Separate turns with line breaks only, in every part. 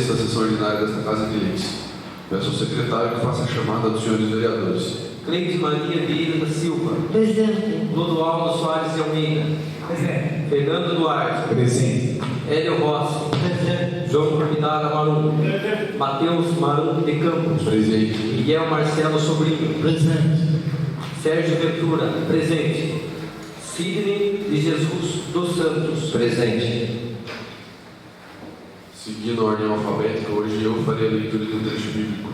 da sessão ordinária desta Casa de Leis. Peço ao secretário que faça a chamada dos senhores vereadores.
Cleide Maria Vieira da Silva.
Presente.
Clodoaldo Soares de Almeida.
Presente.
Fernando Duarte.
Presente.
Hélio Rossi.
Presente.
João Formidara Marum.
Presente.
Matheus Marum de Campos.
Presente.
Miguel Marcelo Sobrinho.
Presente.
Sérgio Ventura. Presente. Sidney de Jesus dos Santos.
Presente.
Seguindo a ordem alfabética, hoje eu farei a leitura do trecho bíblico.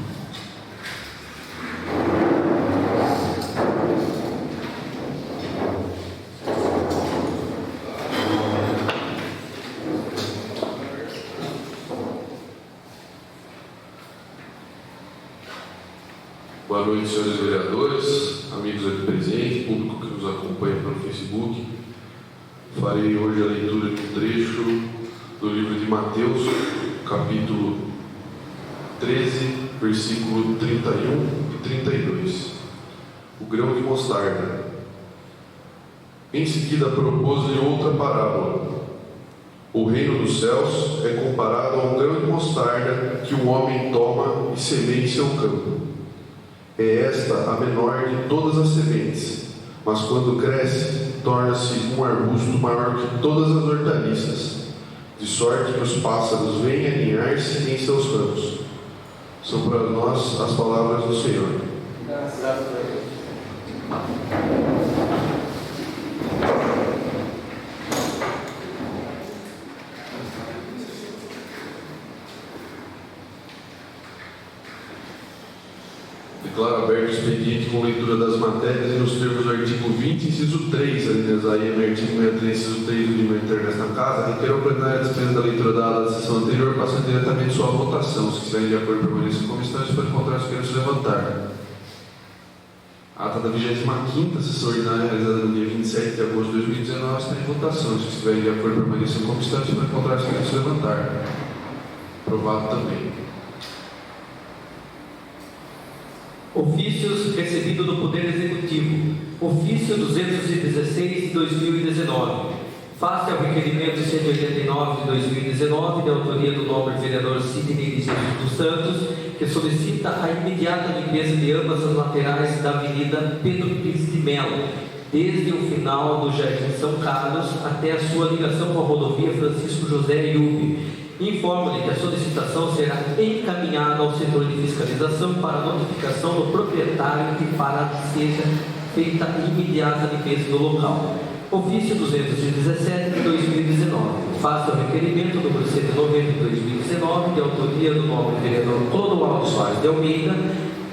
Boa noite, senhores vereadores, amigos aqui presentes, público que nos acompanha pelo Facebook. Farei hoje a leitura de um trecho do livro de Mateus, capítulo 13, versículo 31 e 32. O grão de mostarda. Em seguida propôs-lhe outra parábola. O reino dos céus é comparado a um grão de mostarda que um homem toma e semeia em seu campo. É esta a menor de todas as sementes, mas quando cresce, torna-se um arbusto maior que todas as hortaliças, de sorte que os pássaros vêm aninhar-se em seus ramos. São para nós as palavras do Senhor.
Graças a Deus.
Declaro aberto o expediente com leitura das matérias e nos termos do artigo 20, inciso 3, alineas A e M, artigo 63, inciso 3 do livro interno desta Casa, requer ao plenário a dispensa da leitura dada da sessão anterior, passando diretamente sua votação. Se estiverem de acordo, permaneçam em comissão, se forem contrários, queiram se levantar. Ata da 25ª sessão ordinária realizada no dia 27 de agosto de 2019 está em votação. Se estiverem de acordo, permaneçam em comissão, se forem contrários, queiram se levantar. Aprovado também.
Ofícios recebidos do Poder Executivo. Ofício 216 de 2019. Face ao requerimento 189 de 2019, de autoria do nobre vereador Sidney de Jesus dos Santos, que solicita a imediata limpeza de ambas as laterais da Avenida Pedro Pires de Melo, desde o final do Jardim São Carlos até a sua ligação com a rodovia Francisco José Iube. Informo-lhe que a solicitação será encaminhada ao setor de fiscalização para notificação do proprietário e para que seja feita imediata limpeza do local. Ofício 217 de 2019. Face ao requerimento número 190 de 2019, de autoria do nobre vereador Clodoaldo Soares de Almeida,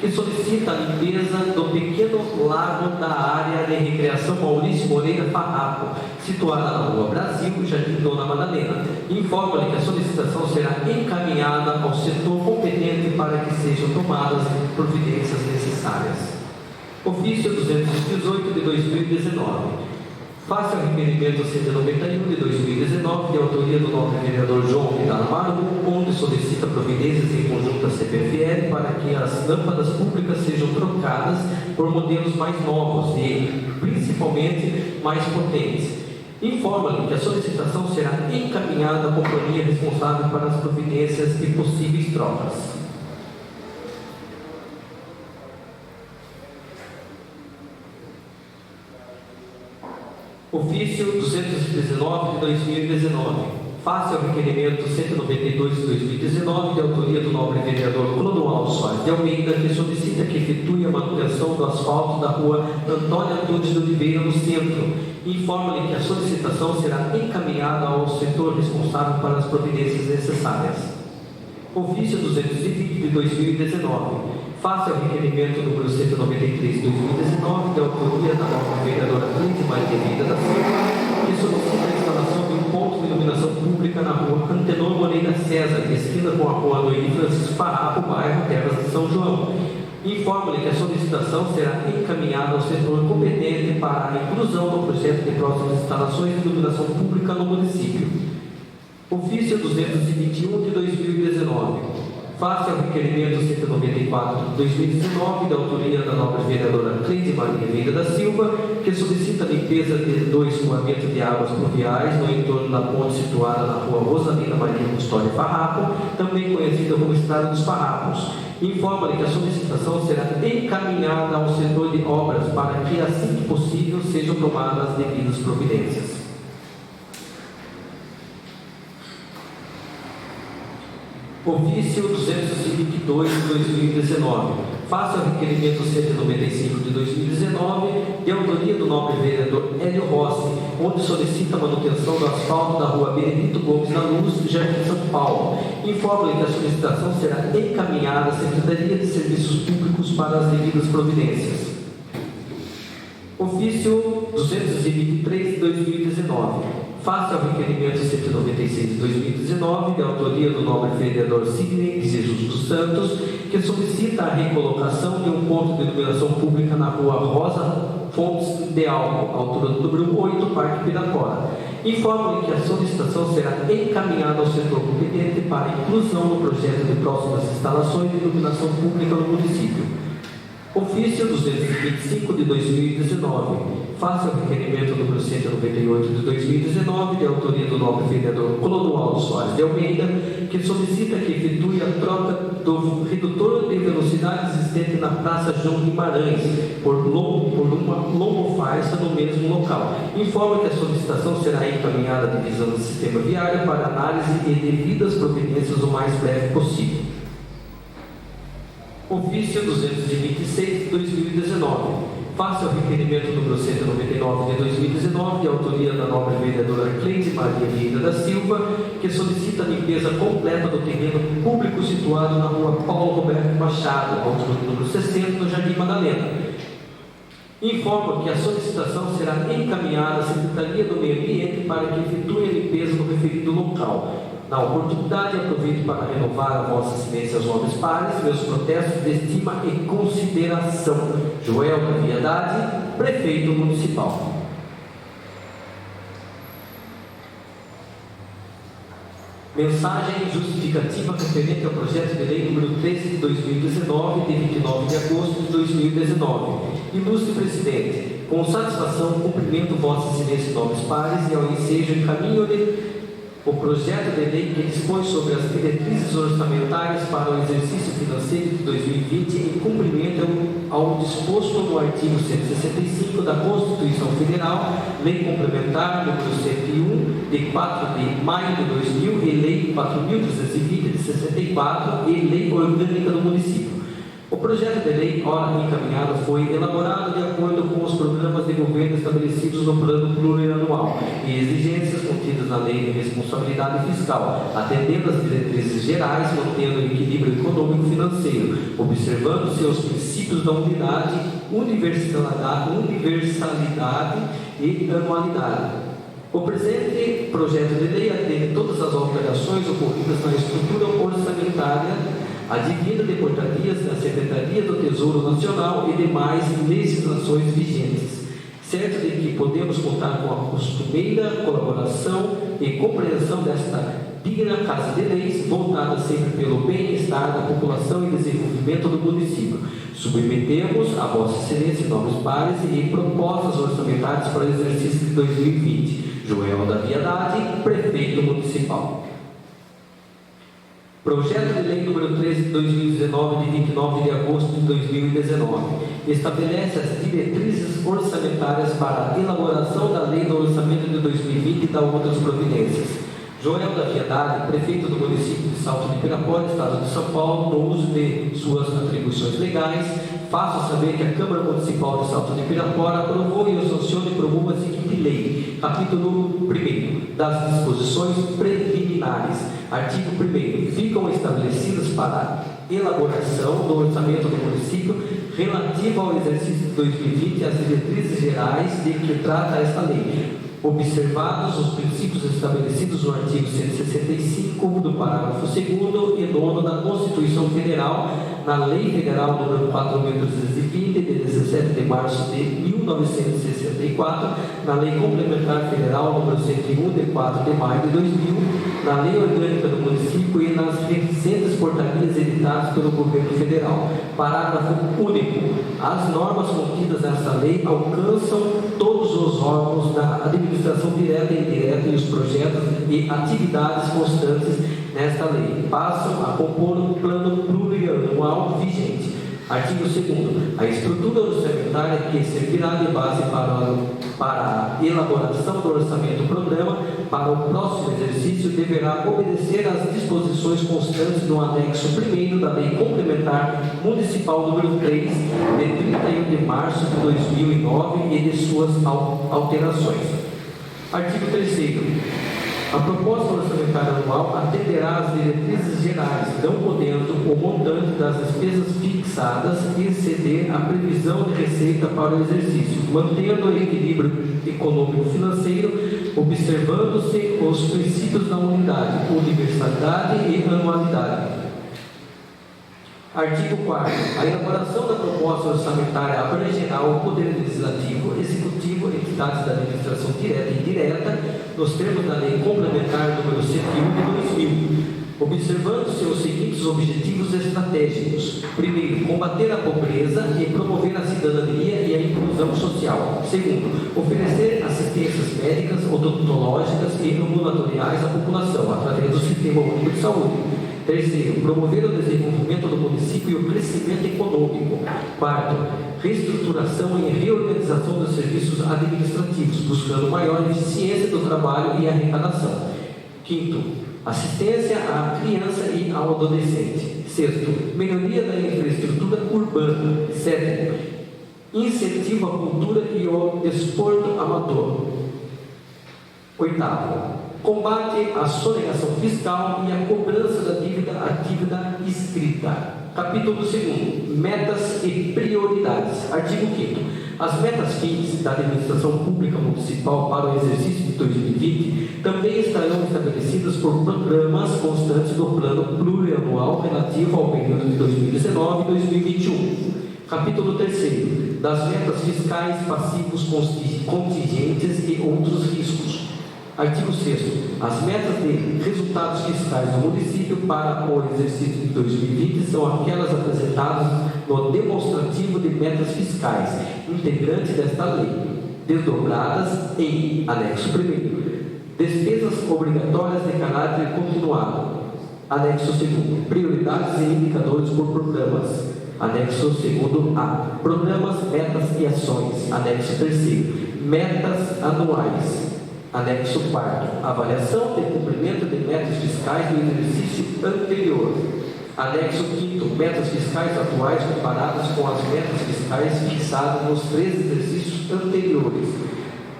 que solicita a limpeza do pequeno lago da área de recreação Maurício Moreira Farrapo, situada na Rua Brasil, Jardim Dona Madalena. Informo-lhe que a solicitação será encaminhada ao setor competente para que sejam tomadas providências necessárias. Ofício 218 de 2019. Face ao requerimento 191 de 2019, de autoria do nobre vereador João Vidal Marum, onde solicita providências em conjunto à CPFL para que as lâmpadas públicas sejam trocadas por modelos mais novos e, principalmente, mais potentes. Informa-lhe que a solicitação será encaminhada à companhia responsável para as providências e possíveis trocas. Ofício 219 de 2019. Face ao requerimento 192 de 2019, de autoria do nobre vereador Clodoaldo Soares de Almeida, que solicita que efetue a manutenção do asfalto da rua Antônio Antunes de Oliveira, no centro. Informa-lhe que a solicitação será encaminhada ao setor responsável para as providências necessárias. Ofício 220 de 2019. Face ao requerimento número 193 de 2019, de autoria da nossa vereadora Cleide Maria Vieira da Silva, que solicita a instalação de um ponto de iluminação pública na rua Antenor Moreira César, esquina com a rua Noemi Francisco Farrapo, bairro Terras de São João. Informo-lhe que a solicitação será encaminhada ao setor competente para a inclusão no projeto de próximas instalações de iluminação pública no município. Ofício 221 de 2019. face ao requerimento 194 de 2019, da autoria da nobre vereadora Cleide Maria Vieira da Silva, que solicita a limpeza de 2 escoamentos de águas pluviais no entorno da ponte situada na rua Rosalina Maria Custódio Farrapo, também conhecida como Estrada dos Farrapos. Informa-lhe que a solicitação será encaminhada ao setor de obras para que, assim que possível, sejam tomadas as devidas providências. Ofício 222 de 2019, face ao requerimento 195 de 2019, de autoria do nobre vereador Hélio Rossi, onde solicita a manutenção do asfalto da rua Benedito Gomes da Luz, Jardim São Paulo. Informa-lhe que a solicitação será encaminhada à Secretaria de Serviços Públicos para as devidas providências. Ofício 223 de 2019, face ao requerimento 196 de 2019, de autoria do nobre vereador Sidney Jesus dos Santos, que solicita a recolocação de um ponto de iluminação pública na rua Rosa Fontes de Alvo, altura do número 8, Parque Pirapora. Informa-lhe que a solicitação será encaminhada ao setor competente para inclusão no projeto de próximas instalações de iluminação pública no município. Ofício 225 de 2019, face ao requerimento número 198 de 2019, de autoria do nobre vereador Clodoaldo Soares de Almeida, que solicita que efetue a troca do redutor de velocidade existente na Praça João Guimarães por uma lomofarsa no mesmo local. Informa que a solicitação será encaminhada à divisão do sistema viário para análise e devidas providências o mais breve possível. Ofício 226 de 2019, face ao requerimento número 199 de 2019, de autoria da nobre vereadora Cleide Maria Vieira da Silva, que solicita a limpeza completa do terreno público situado na rua Paulo Roberto Machado, altura do número 60, no Jardim Madalena. Informa que a solicitação será encaminhada à Secretaria do Meio Ambiente para que efetue a limpeza do referido local. Na oportunidade, aproveito para renovar a vossa excelência aos nobres pares, meus protestos de estima e consideração. Joel da Viedade, Prefeito Municipal. Mensagem justificativa referente ao projeto de lei número 13 de 2019, de 29 de agosto de 2019. Ilustre Presidente, com satisfação cumprimento vossa excelência nobres pares e ao ensejo encaminho-lhe o projeto de lei que dispõe sobre as diretrizes orçamentárias para o exercício financeiro de 2020 em cumprimento ao disposto no artigo 165 da Constituição Federal, Lei Complementar número 101, de 4 de maio de 2000 e Lei 4.320 de 64 e Lei Orgânica do Município. O projeto de lei, ora encaminhado, foi elaborado de acordo com os programas de governo estabelecidos no Plano Plurianual e exigências contidas na Lei de Responsabilidade Fiscal, atendendo às diretrizes gerais, mantendo o equilíbrio econômico-financeiro, observando-se os princípios da unidade, universalidade e anualidade. O presente projeto de lei atende todas as alterações ocorridas na estrutura orçamentária advinda de portarias da Secretaria do Tesouro Nacional e demais legislações vigentes, certo de que podemos contar com a costumeira colaboração e compreensão desta digna Casa de Leis, voltada sempre pelo bem-estar da população e desenvolvimento do município. Submetemos a Vossa Excelência, nobres pares, e propostas orçamentárias para o exercício de 2020. Joel da Viedade, Prefeito Municipal. Projeto de Lei número 13 de 2019, de 29 de agosto de 2019, estabelece as diretrizes orçamentárias para a elaboração da Lei do Orçamento de 2020 e da outras providências. Joel da Viedade, Prefeito do município de Salto de Pirapora, Estado de São Paulo, no uso de suas atribuições legais, faço saber que a Câmara Municipal de Salto de Pirapora aprovou e sanciona e promulga a seguinte lei. Capítulo 1 das disposições preliminares. Artigo 1º. Ficam estabelecidas para elaboração do orçamento do município relativo ao exercício de 2020 as diretrizes gerais de que trata esta lei, observados os princípios estabelecidos no artigo 165 do parágrafo 2º e 9º da Constituição Federal, na Lei Federal nº 4.320, de 17 de março de 1964, na Lei Complementar Federal nº 101, de 4 de maio de 2000, na Lei Orgânica do Município e nas recentes portarias portarias editadas pelo Governo Federal. Parágrafo único. As normas contidas nesta lei alcançam todos os órgãos da administração direta e indireta e os projetos e atividades constantes nesta lei passam a compor um plano plurianual vigente. Artigo 2º. A estrutura orçamentária que servirá de base para a elaboração do orçamento-programa para o próximo exercício deverá obedecer às disposições constantes do anexo 1º da Lei Complementar Municipal número 3, de 31 de março de 2009 e de suas alterações. Artigo 3º. A proposta orçamentária anual atenderá às diretrizes gerais, não podendo o montante das despesas fixadas exceder a previsão de receita para o exercício, mantendo o equilíbrio econômico-financeiro, observando-se os princípios da unidade, universalidade e anualidade. Artigo 4º. A elaboração da proposta orçamentária abrangerá o Poder Legislativo, Executivo, entidades da administração direta e indireta, nos termos da Lei Complementar número 101 de 2000, observando-se os seguintes objetivos estratégicos. Primeiro, combater a pobreza e promover a cidadania e a inclusão social. Segundo, oferecer assistências médicas, odontológicas e ambulatoriais à população, através do Sistema Único de Saúde. Terceiro, promover o desenvolvimento do município e o crescimento econômico. Quarto, reestruturação e reorganização dos serviços administrativos, buscando maior eficiência do trabalho e arrecadação. Quinto, assistência à criança e ao adolescente. Sexto, melhoria da infraestrutura urbana. Sétimo, incentivo à cultura e ao desporto amador. Oitavo, combate à sonegação fiscal e à cobrança da dívida escrita. Capítulo 2º. Metas e prioridades. Artigo 5º. As metas fins da administração pública municipal para o exercício de 2020 também estarão estabelecidas por programas constantes do Plano Plurianual relativo ao período de 2019 e 2021. Capítulo 3º. Das metas fiscais, passivos, contingentes e outros riscos. Artigo 6º. As metas de resultados fiscais do município para o exercício de 2020 são aquelas apresentadas no demonstrativo de metas fiscais, integrante desta lei, desdobradas em anexo 1º. Despesas obrigatórias de caráter continuado. Anexo 2º. Prioridades e indicadores por programas. Anexo 2º-A. Programas, metas e ações. Anexo 3º. Metas anuais. Anexo 4º. Avaliação de cumprimento de metas fiscais do exercício anterior. Anexo 5º. Metas fiscais atuais comparadas com as metas fiscais fixadas nos 3 exercícios anteriores.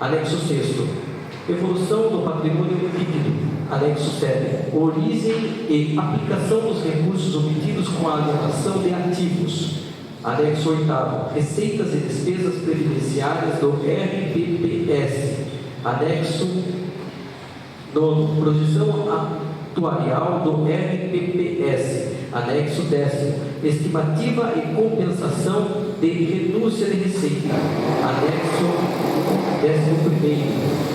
Anexo 6º. Evolução do patrimônio líquido. Anexo 7º. Origem e aplicação dos recursos obtidos com a alienação de ativos. Anexo 8º. Receitas e despesas previdenciárias do RPPS. Anexo 9º. Projeção atuarial do RPPS. Anexo 10º. Estimativa e compensação de renúncia de receita. Anexo 11º.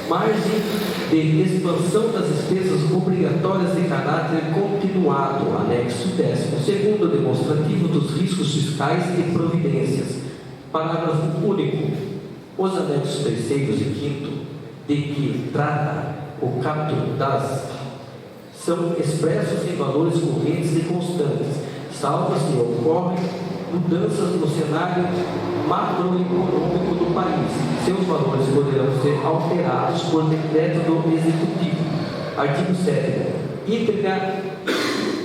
Margem de expansão das despesas obrigatórias de caráter continuado. Anexo 10º. Demonstrativo dos riscos fiscais e providências. Parágrafo único. Os anexos 3º e 5º, de que trata o capítulo das, são expressos em valores correntes e constantes, salvo se ocorrem mudanças no cenário macroeconômico do país. Seus valores poderão ser alterados por decreto do Executivo. Artigo 7º.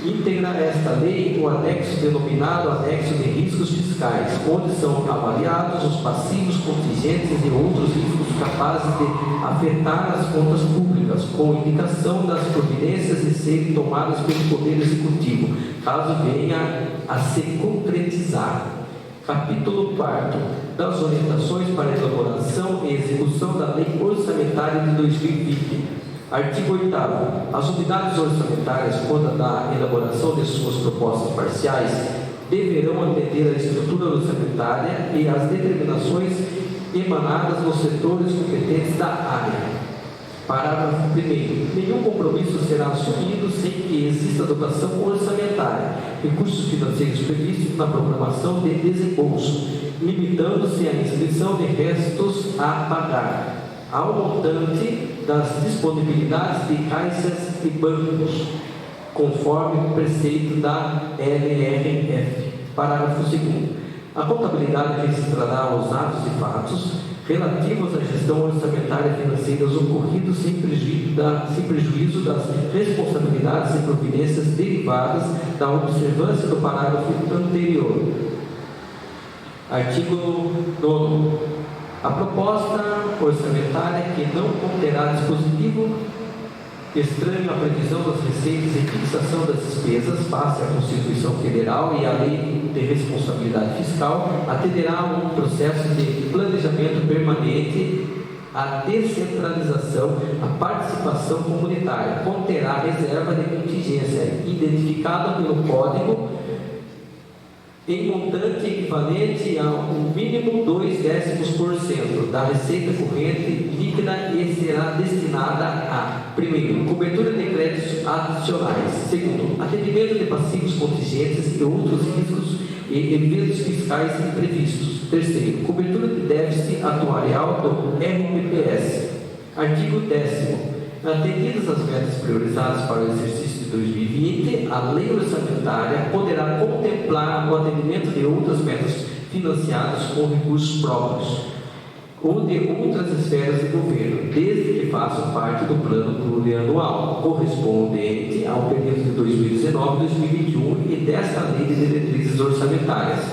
Integra esta lei o anexo denominado Anexo de Riscos Fiscais, onde são avaliados os passivos contingentes e outros riscos capazes de afetar as contas públicas, com indicação das providências a serem tomadas pelo Poder Executivo, caso venha a se concretizar. Capítulo 4º. Das orientações para a elaboração e execução da Lei Orçamentária de 2020. Artigo 8º. As unidades orçamentárias, quando da elaboração de suas propostas parciais, deverão atender à estrutura orçamentária e às determinações emanadas nos setores competentes da área. Parágrafo 1º. Nenhum compromisso será assumido sem que exista dotação orçamentária orçamentária, recursos financeiros previstos na programação de desembolso, limitando-se à inscrição de restos a pagar, ao montante das disponibilidades de caixas e bancos, conforme o preceito da LRF. Parágrafo 2º. A contabilidade registrará os atos e fatos relativos à gestão orçamentária e financeira ocorridos sem prejuízo das responsabilidades e providências derivadas da observância do parágrafo anterior. Artigo 9º. A proposta orçamentária que não conterá dispositivo estranho à previsão das receitas e fixação das despesas face à Constituição Federal e à Lei de Responsabilidade Fiscal, atenderá a um processo de planejamento permanente, a descentralização, a participação comunitária, conterá reserva de contingência identificada pelo Código em montante equivalente a um mínimo 0,2% da receita corrente líquida e será destinada a: primeiro, cobertura de créditos adicionais; segundo, atendimento de passivos contingentes e outros riscos e eventos fiscais imprevistos; terceiro, cobertura de déficit atuarial do RPPS. Artigo 10º. Atendidas as metas priorizadas para o exercício de 2020, a lei orçamentária poderá contemplar o atendimento de outras metas financiadas com recursos próprios ou de outras esferas de governo, desde que façam parte do plano plurianual correspondente ao período de 2019 2021 e desta lei de diretrizes orçamentárias.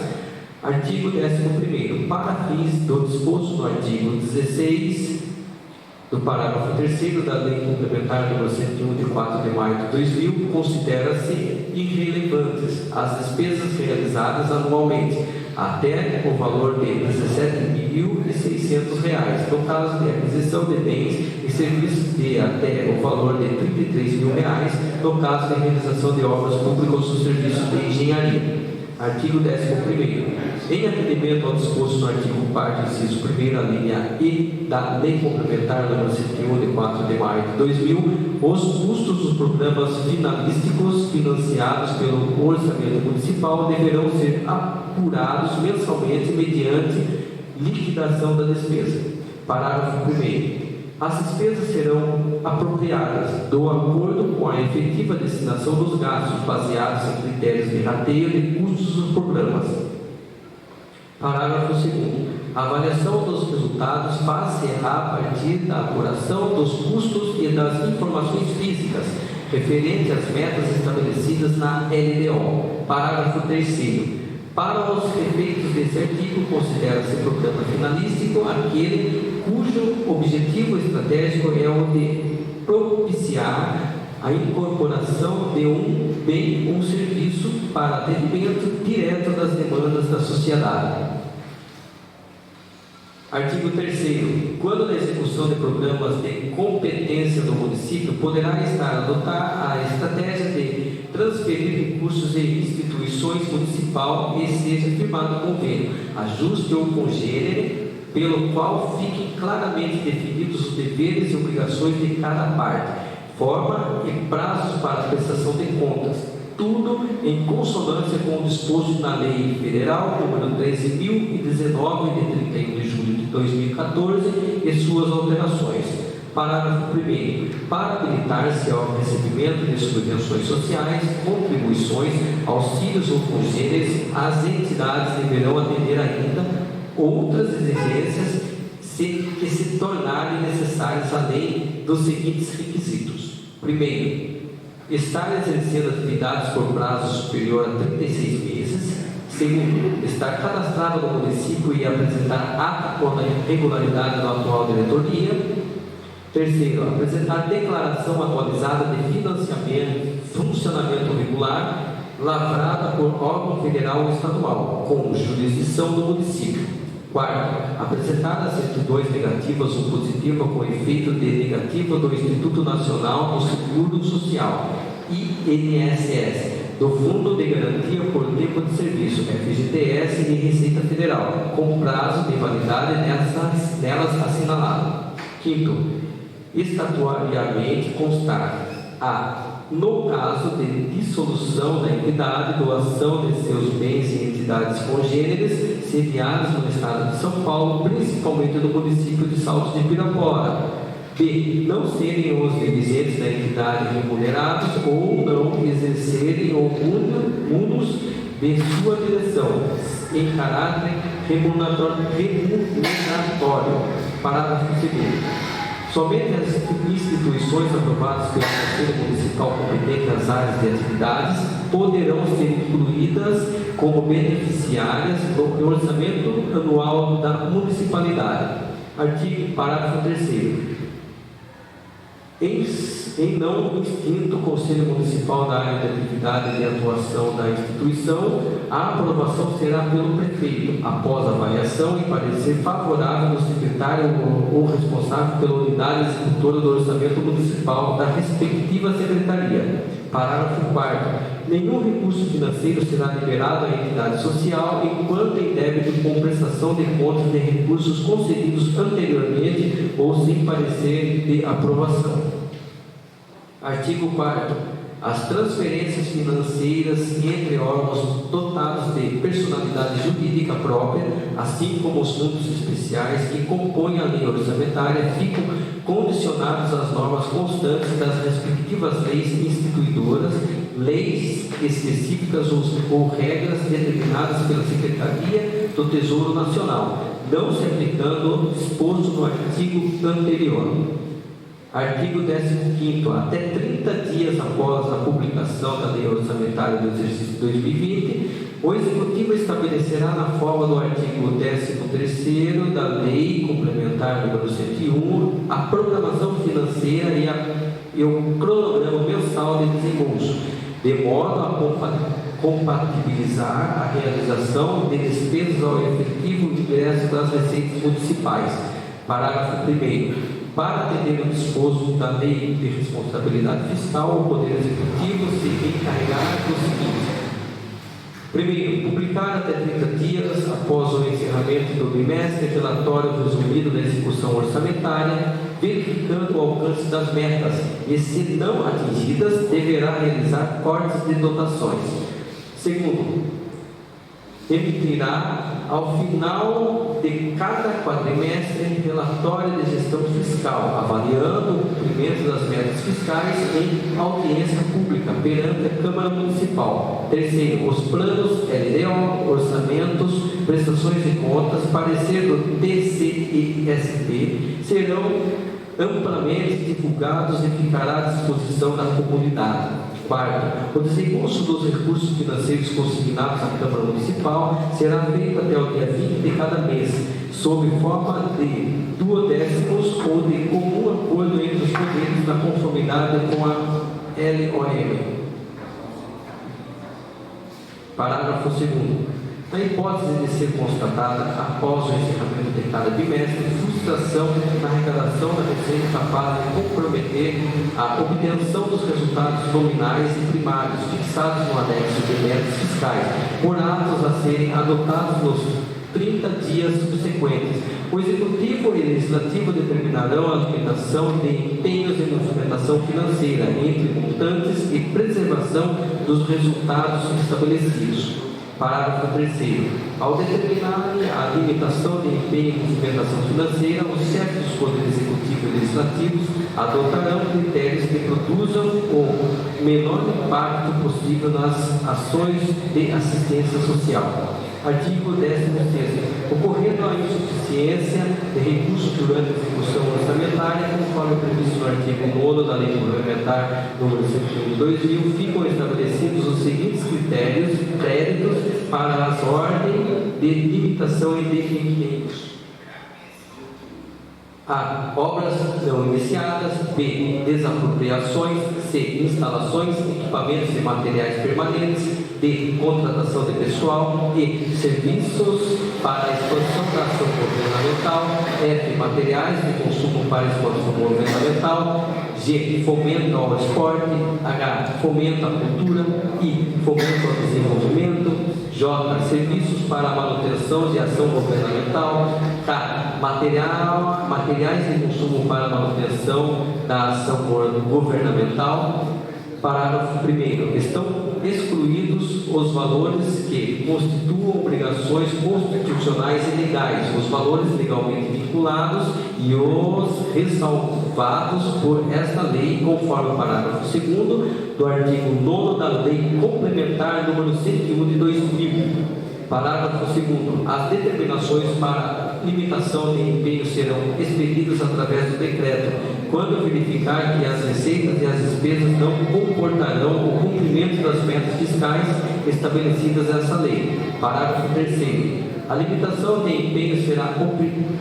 Artigo 11º. Para fins do disposto no artigo 16 do parágrafo 3º da Lei Complementar nº 101, de 4 de maio de 2000, considera-se irrelevantes as despesas realizadas anualmente, até o valor de R$ 17.600, no caso de aquisição de bens e serviços, de até o valor de R$ 33.000, no caso de realização de obras públicas ou serviços de engenharia. Artigo 11º. Em atendimento ao disposto no artigo 4º, inciso 1º, a linha E da Lei Complementar nº 101, de 4 de maio de 2000, os custos dos programas finalísticos financiados pelo orçamento municipal deverão ser apurados mensalmente mediante liquidação da despesa. Parágrafo 1º. As despesas serão apropriadas do acordo com a efetiva destinação dos gastos, baseados em critérios de rateio de custos dos programas. Parágrafo 2º. A avaliação dos resultados faz-se-á a partir da apuração dos custos e das informações físicas referentes às metas estabelecidas na LDO. Parágrafo 3º. Para os efeitos desse artigo, considera-se programa finalístico aquele cujo objetivo estratégico é o de propiciar a incorporação de um bem ou serviço para atendimento direto das demandas da sociedade. Artigo 3º. Quando na execução de programas de competência do município, poderá estar a adotar a estratégia de transferir recursos em instituições municipal e seja firmado convênio, ajuste ou congênere, pelo qual fiquem claramente definidos os deveres e obrigações de cada parte, forma e prazos para a prestação de contas, tudo em consonância com o disposto na Lei Federal nº 13.019, de 31 de julho de 2014, e suas alterações. Parágrafo 1º. Para habilitar-se ao recebimento de subvenções sociais, contribuições, auxílios ou congêneres, as entidades deverão atender ainda outras exigências que se tornarem necessárias além dos seguintes requisitos. Primeiro, estar exercendo atividades por prazo superior a 36 meses. Segundo, estar cadastrado no município e apresentar ato com a regularidade da atual diretoria. Terceiro, apresentar declaração atualizada de financiamento, funcionamento regular, lavrada por órgão federal ou estadual, com jurisdição do município. Quarto, apresentar as certidões negativas ou positiva com efeito de negativa do Instituto Nacional do Seguro Social, INSS, do Fundo de Garantia por Tempo de Serviço, FGTS, e Receita Federal, com prazo de validade nelas assinalado. Quinto, estatuariamente constar a No caso de dissolução da entidade, doação de seus bens em entidades congêneres, sediadas no estado de São Paulo, principalmente no município de Saltos de Pirapora. B. Não serem os dirigentes da entidade remunerados ou não exercerem o munus de sua direção em caráter remuneratório. Parágrafo 2º. Somente as instituições aprovadas pelo Conselho Municipal competente nas áreas de atividades poderão ser incluídas como beneficiárias do orçamento anual da municipalidade. Parágrafo 3º. Em não extinto Conselho Municipal da área de atividade e de atuação da instituição, a aprovação será pelo prefeito, após avaliação e parecer favorável do secretário ou responsável pela unidade executora do orçamento municipal da respectiva secretaria. Parágrafo 4º. Nenhum recurso financeiro será liberado à entidade social enquanto em débito com prestação de contas de recursos concedidos anteriormente ou sem parecer de aprovação. Artigo 4º. As transferências financeiras entre órgãos dotados de personalidade jurídica própria, assim como os fundos especiais que compõem a lei orçamentária, ficam condicionados às normas constantes das respectivas leis instituidoras, leis específicas ou regras determinadas pela Secretaria do Tesouro Nacional, não se aplicando o disposto no artigo anterior. Artigo 15º. Até 30 dias após a publicação da Lei Orçamentária do exercício 2020, o Executivo estabelecerá na forma do artigo 13º da Lei Complementar nº 101 a programação financeira e o cronograma mensal de desembolso, de modo a compatibilizar a realização de despesas ao efetivo ingresso das receitas municipais. Parágrafo 1º. Para atender o disposto da Lei de Responsabilidade Fiscal, o Poder Executivo se encarregará do seguinte: primeiro, publicar até 30 dias após o encerramento do bimestre relatório resumido da execução orçamentária, verificando o alcance das metas e, se não atingidas, deverá realizar cortes de dotações. Segundo, emitirá ao final de cada quadrimestre relatório de gestão fiscal, avaliando o cumprimento das metas fiscais em audiência pública perante a Câmara Municipal. Terceiro, os planos LDO, orçamentos, prestações de contas, parecer do TCESP serão amplamente divulgados e ficará à disposição da comunidade. Quarto, o desembolso dos recursos financeiros consignados à Câmara Municipal será feito até o dia 20 de cada mês, sob forma de duodécimos ou de comum acordo entre os poderes na conformidade com a LOM. Parágrafo 2º. Na hipótese de ser constatada, após o encerramento de cada bimestre, frustração na arrecadação da receita capaz de comprometer a obtenção dos resultados nominais e primários fixados no anexo de metas fiscais, por atos a serem adotados nos 30 dias subsequentes. O Executivo e o Legislativo determinarão a limitação de empenhos em movimentação financeira entre montantes e preservação dos resultados estabelecidos. Parágrafo 3º. Ao determinar a limitação de empenho em movimentação financeira, os chefes dos poderes executivo e legislativos adotarão critérios que produzam o menor impacto possível nas ações de assistência social. Artigo 16º. Ocorrendo a insuficiência de recursos durante a execução orçamentária, conforme previsto no artigo 9º da Lei Complementar nº 101 de 2000, ficam estabelecidos os seguintes critérios prédios para as ordens de limitação e de empenhos: A. Obras não iniciadas. B. Desapropriações. C. Instalações, equipamentos e materiais permanentes. D. Contratação de pessoal. E. Serviços para a expansão da ação governamental. F. Materiais de consumo para a expansão governamental. G. Fomento ao esporte. H. Fomento à cultura. I. Fomento ao desenvolvimento. J. Serviços para a manutenção de ação governamental. K. Materiais de consumo para a manutenção da ação governamental. Parágrafo 1º. Estão excluídos os valores que constituam obrigações constitucionais e legais, os valores legalmente vinculados e os ressalvados por esta lei, conforme o parágrafo 2º do artigo 9º da Lei Complementar número 101 de 2000. Parágrafo 2º. As determinações para limitação de empenho serão expedidas através do decreto, quando verificar que as receitas e as despesas não comportarão o cumprimento das metas fiscais estabelecidas nessa lei. Parágrafo 3º. A limitação de empenho será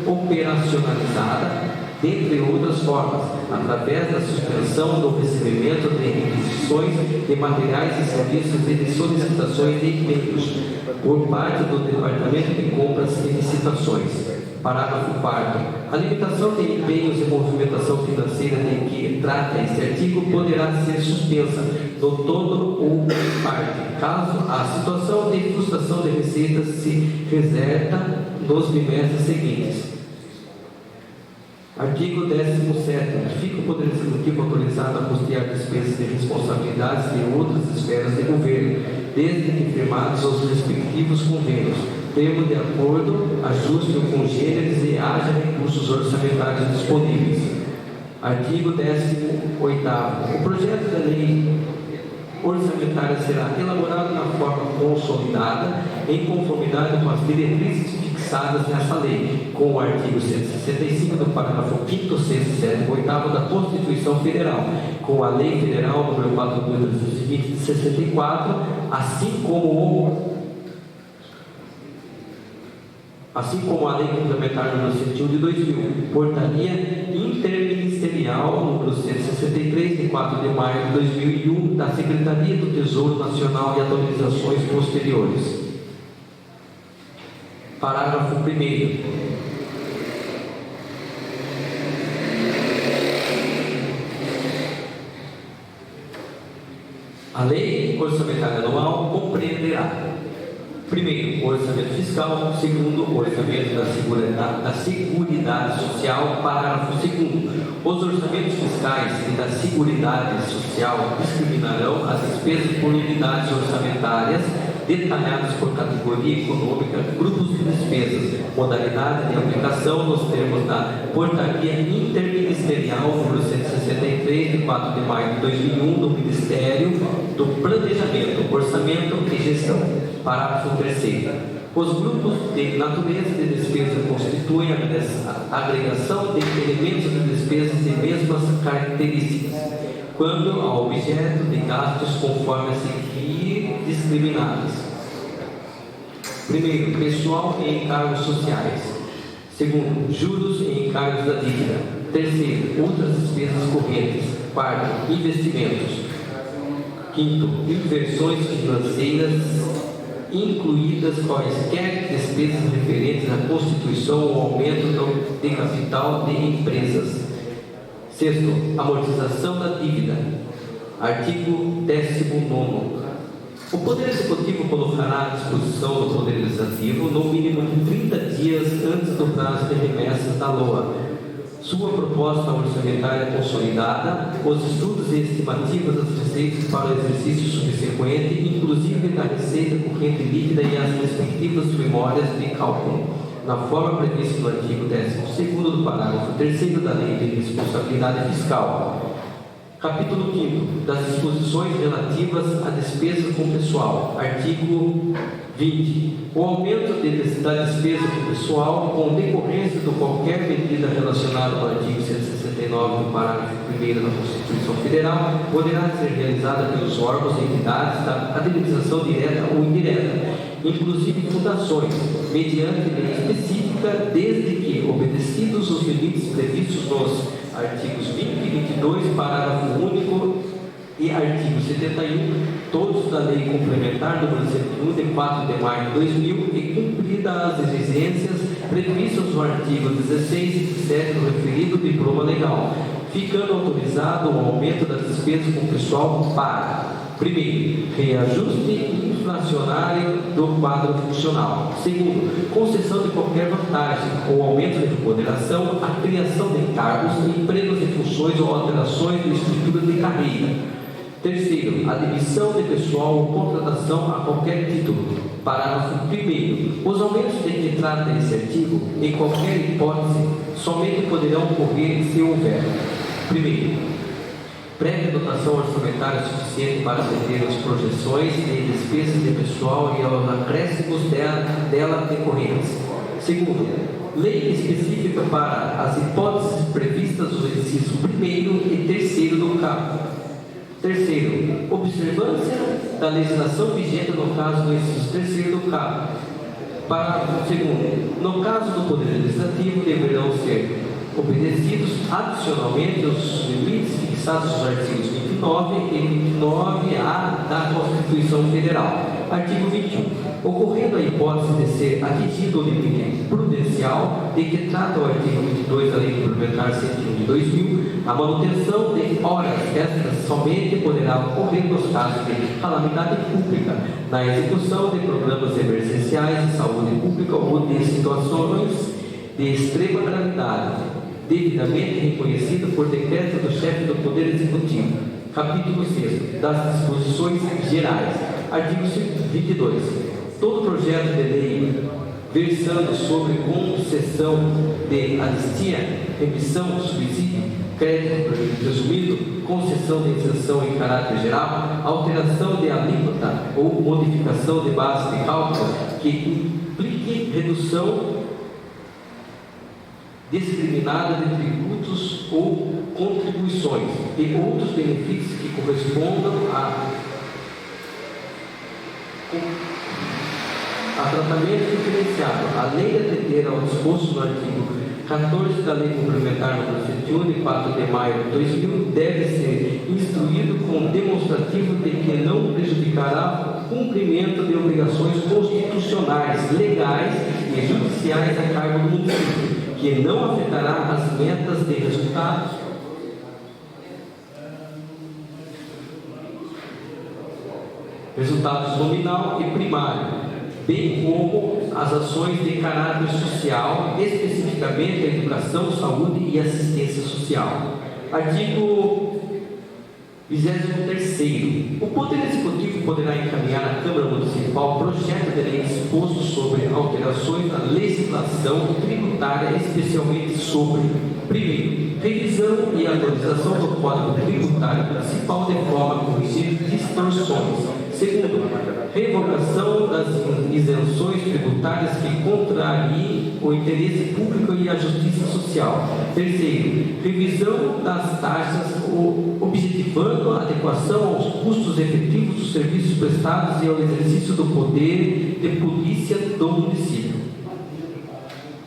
operacionalizada, dentre outras formas, através da suspensão do recebimento de requisições de materiais e serviços e de solicitações de empenhos por parte do Departamento de Compras e Licitações. Parágrafo 4º. A limitação de empenhos e movimentação financeira de que trata este artigo poderá ser suspensa no todo ou em parte, caso a situação de frustração de receitas se reserva nos bimestres seguintes. Artigo 17º. Fica o Poder Executivo autorizado a custear despesas de responsabilidades de outras esferas de governo, desde que firmados os respectivos convênios, termo de acordo, ajuste ou congêneres e haja recursos orçamentários disponíveis. Artigo 18º. O projeto da lei orçamentária será elaborado na forma consolidada, em conformidade com as diretrizes fixadas nessa lei, com o artigo 165 do parágrafo 5º, 6º, 7º e 8º da Constituição Federal, com a Lei Federal número 4.320 de 64, assim como a Lei Complementar número 101 de 2000, Portaria Interministerial número 163 de 4 de maio de 2001 da Secretaria do Tesouro Nacional e atualizações posteriores. Parágrafo 1º. A Lei Orçamentária Anual compreenderá: primeiro, o orçamento fiscal; segundo, o orçamento da Seguridade Social. Parágrafo 2º. Os orçamentos fiscais e da Seguridade Social discriminarão as despesas por unidades orçamentárias, detalhadas por categoria econômica, grupos de despesas, modalidade de aplicação nos termos da Portaria Interministerial número 163 de 4 de maio de 2001 do Ministério do Planejamento, Orçamento e Gestão. Parágrafo 3º. Os grupos de natureza de despesa constituem a agregação de elementos de despesas de mesmas características, quando ao objeto de gastos conforme a seguir discriminados: primeiro, pessoal e encargos sociais; segundo, juros e encargos da dívida; terceiro, outras despesas correntes; quarto, investimentos; quinto, inversões financeiras, incluídas quaisquer despesas referentes à constituição ou aumento de capital de empresas; sexto, amortização da dívida. Artigo 19º. O Poder Executivo colocará à disposição do Poder Legislativo, no mínimo de 30 dias antes do prazo de remessas da LOA, sua proposta orçamentária consolidada, os estudos e estimativas das receitas para o exercício subsequente, inclusive da receita corrente líquida e as respectivas memórias de cálculo, na forma prevista no artigo 12º do parágrafo 3º da Lei de Responsabilidade Fiscal. Capítulo 5º. Das disposições relativas à despesa com pessoal. Artigo 20. O aumento da despesa com pessoal, com decorrência de qualquer medida relacionada ao artigo 169 do parágrafo 1º da Constituição Federal, poderá ser realizada pelos órgãos e entidades da administração direta ou indireta, inclusive fundações, mediante lei específica, desde que obedecidos os limites previstos nos artigos 20 e 22, parágrafo único, e artigo 71, todos da Lei Complementar número 101 de 4 de maio de 2000, e cumpridas as exigências previstas no artigo 16 e 17 do referido diploma legal, ficando autorizado o aumento das despesas com pessoal para: primeiro, reajuste inflacionário do quadro funcional; segundo, concessão de qualquer vantagem ou aumento de remuneração, a criação de cargos, empregos e funções ou alterações de estrutura de carreira; Terceiro, a demissão de pessoal ou contratação a qualquer título. Parágrafo 1º. Os aumentos de que trata esse artigo, em qualquer hipótese, somente poderão ocorrer se houver: primeiro, prévia dotação orçamentária suficiente para atender as projeções de despesas de pessoal e aos acréscimos dela decorrentes. Segundo, lei específica para as hipóteses previstas no inciso 1º e 3º do caput. Terceiro, observância da legislação vigente no caso do inciso 3º do caput. Parágrafo 2º. No caso do Poder Legislativo, deverão ser obedecidos adicionalmente os limites fixados nos artigos 29 e 29A da Constituição Federal. Artigo 21. Ocorrendo a hipótese de ser atingido o limite prudencial de que trata o artigo 22 da Lei Complementar 101 de 2000, a manutenção de horas extras somente poderá ocorrer nos casos de calamidade pública, na execução de programas emergenciais de saúde pública ou de situações de extrema gravidade, devidamente reconhecido por decreto do chefe do Poder Executivo. Capítulo 6 das disposições gerais. Artigo 22. Todo projeto de lei versando sobre concessão de anistia, remissão, subsídio, crédito presumido, concessão de isenção em caráter geral, alteração de alíquota ou modificação de base de cálculo que implique redução discriminada de tributos ou contribuições e outros benefícios que correspondam a tratamento diferenciado, além de atender ao disposto no artigo 14 da Lei Complementar nº 101, de 4 de maio de 2000, deve ser instruído com demonstrativo de que não prejudicará o cumprimento de obrigações constitucionais, legais e judiciais a cargo do município, que não afetará as metas de resultados nominal e primário, bem como as ações de caráter social, especificamente a educação, saúde e assistência social. Artigo 23º. O Poder Executivo poderá encaminhar à Câmara Municipal projeto de lei disposto sobre alterações na legislação tributária, especialmente sobre: primeiro, revisão e atualização do Código Tributário Municipal de forma a corrigir distorções. Segundo, revogação das isenções tributárias que contrariem o interesse público e a justiça social. Terceiro, revisão das taxas objetivando a adequação aos custos efetivos dos serviços prestados e ao exercício do poder de polícia do município.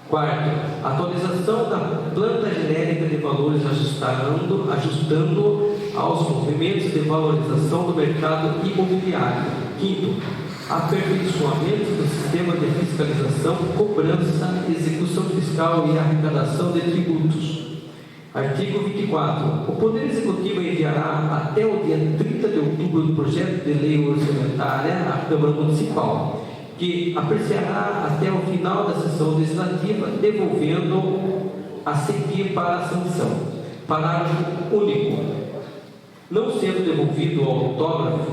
Quarto, atualização da planta genérica de valores ajustando aos movimentos de valorização do mercado imobiliário. Quinto, aperfeiçoamento do sistema de fiscalização, cobrança, execução fiscal e arrecadação de tributos. Artigo 24. O Poder Executivo enviará até o dia 30 de outubro do projeto de lei orçamentária à Câmara Municipal, que apreciará até o final da sessão legislativa, devolvendo a seguir para a sanção. Parágrafo único. Não sendo devolvido ao autógrafo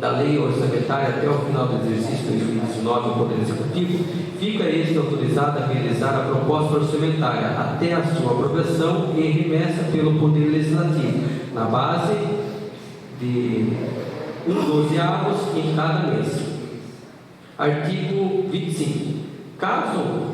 da lei orçamentária até o final do exercício de 2019 do Poder Executivo, fica este autorizado a realizar a proposta orçamentária até a sua aprovação e remessa pelo Poder Legislativo, na base de 1/12 em cada mês. Artigo 25. Caso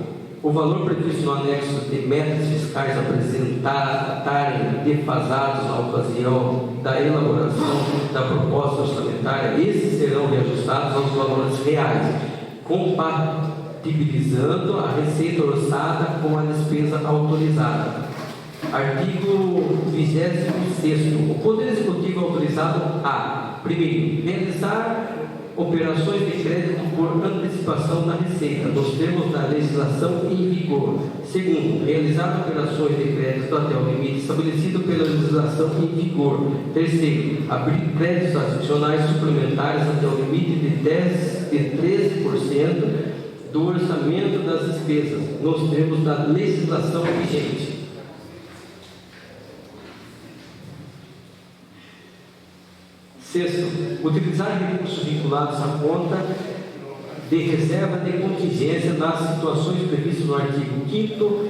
o valor previsto no anexo de metas fiscais apresentarem defasados na ocasião da elaboração da proposta orçamentária, esses serão reajustados aos valores reais, compatibilizando a receita orçada com a despesa autorizada. Artigo 26º. O Poder Executivo é autorizado a: primeiro, realizar operações de crédito por antecipação da receita, nos termos da legislação em vigor. Segundo, realizar operações de crédito até o limite estabelecido pela legislação em vigor. Terceiro, abrir créditos adicionais suplementares até o limite de 13% do orçamento das despesas, nos termos da legislação vigente. Sexto, utilizar recursos vinculados à conta de reserva de contingência nas situações previstas no artigo 5º,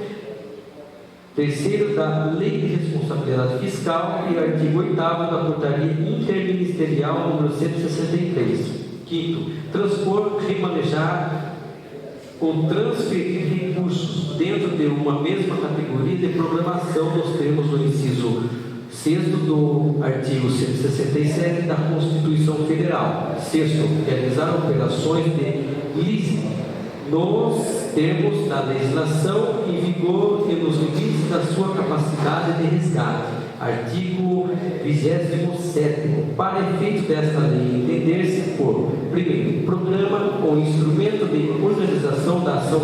terceiro da Lei de Responsabilidade Fiscal e artigo 8º da Portaria Interministerial número 163. Quinto, transpor, remanejar ou transferir recursos dentro de uma mesma categoria de programação nos termos do inciso 6º do artigo 167 da Constituição Federal. Sexto, realizar operações de leasing nos termos da legislação em vigor e nos limites da sua capacidade de resgate. Artigo 27º. Para efeito desta lei, entender-se por: primeiro, programa ou instrumento de organização da ação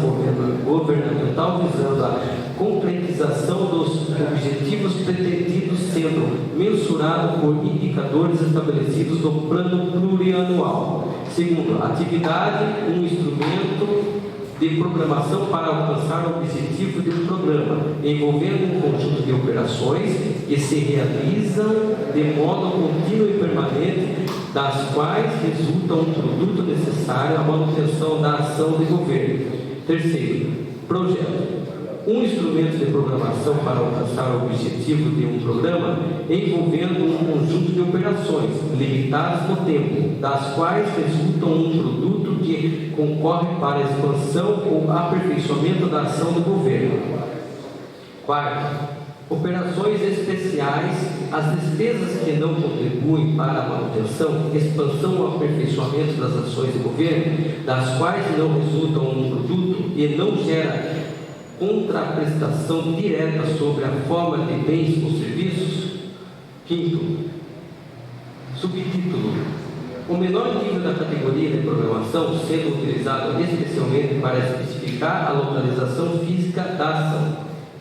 governamental visando a concretização dos objetivos pretendidos, sendo mensurado por indicadores estabelecidos no plano plurianual. Segundo, atividade, um instrumento de programação para alcançar o objetivo de um programa, envolvendo um conjunto de operações que se realizam de modo contínuo e permanente, das quais resulta um produto necessário à manutenção da ação de governo. Terceiro, projeto. Um instrumento de programação para alcançar o objetivo de um programa, envolvendo um conjunto de operações limitadas no tempo, das quais resultam um produto que concorre para a expansão ou aperfeiçoamento da ação do governo. Quarto, operações especiais, as despesas que não contribuem para a manutenção, expansão ou aperfeiçoamento das ações do governo, das quais não resultam um produto e não gera contraprestação direta sobre a forma de bens ou serviços. Quinto, subtítulo: o menor nível da categoria de programação sendo utilizado especialmente para especificar a localização física da ação.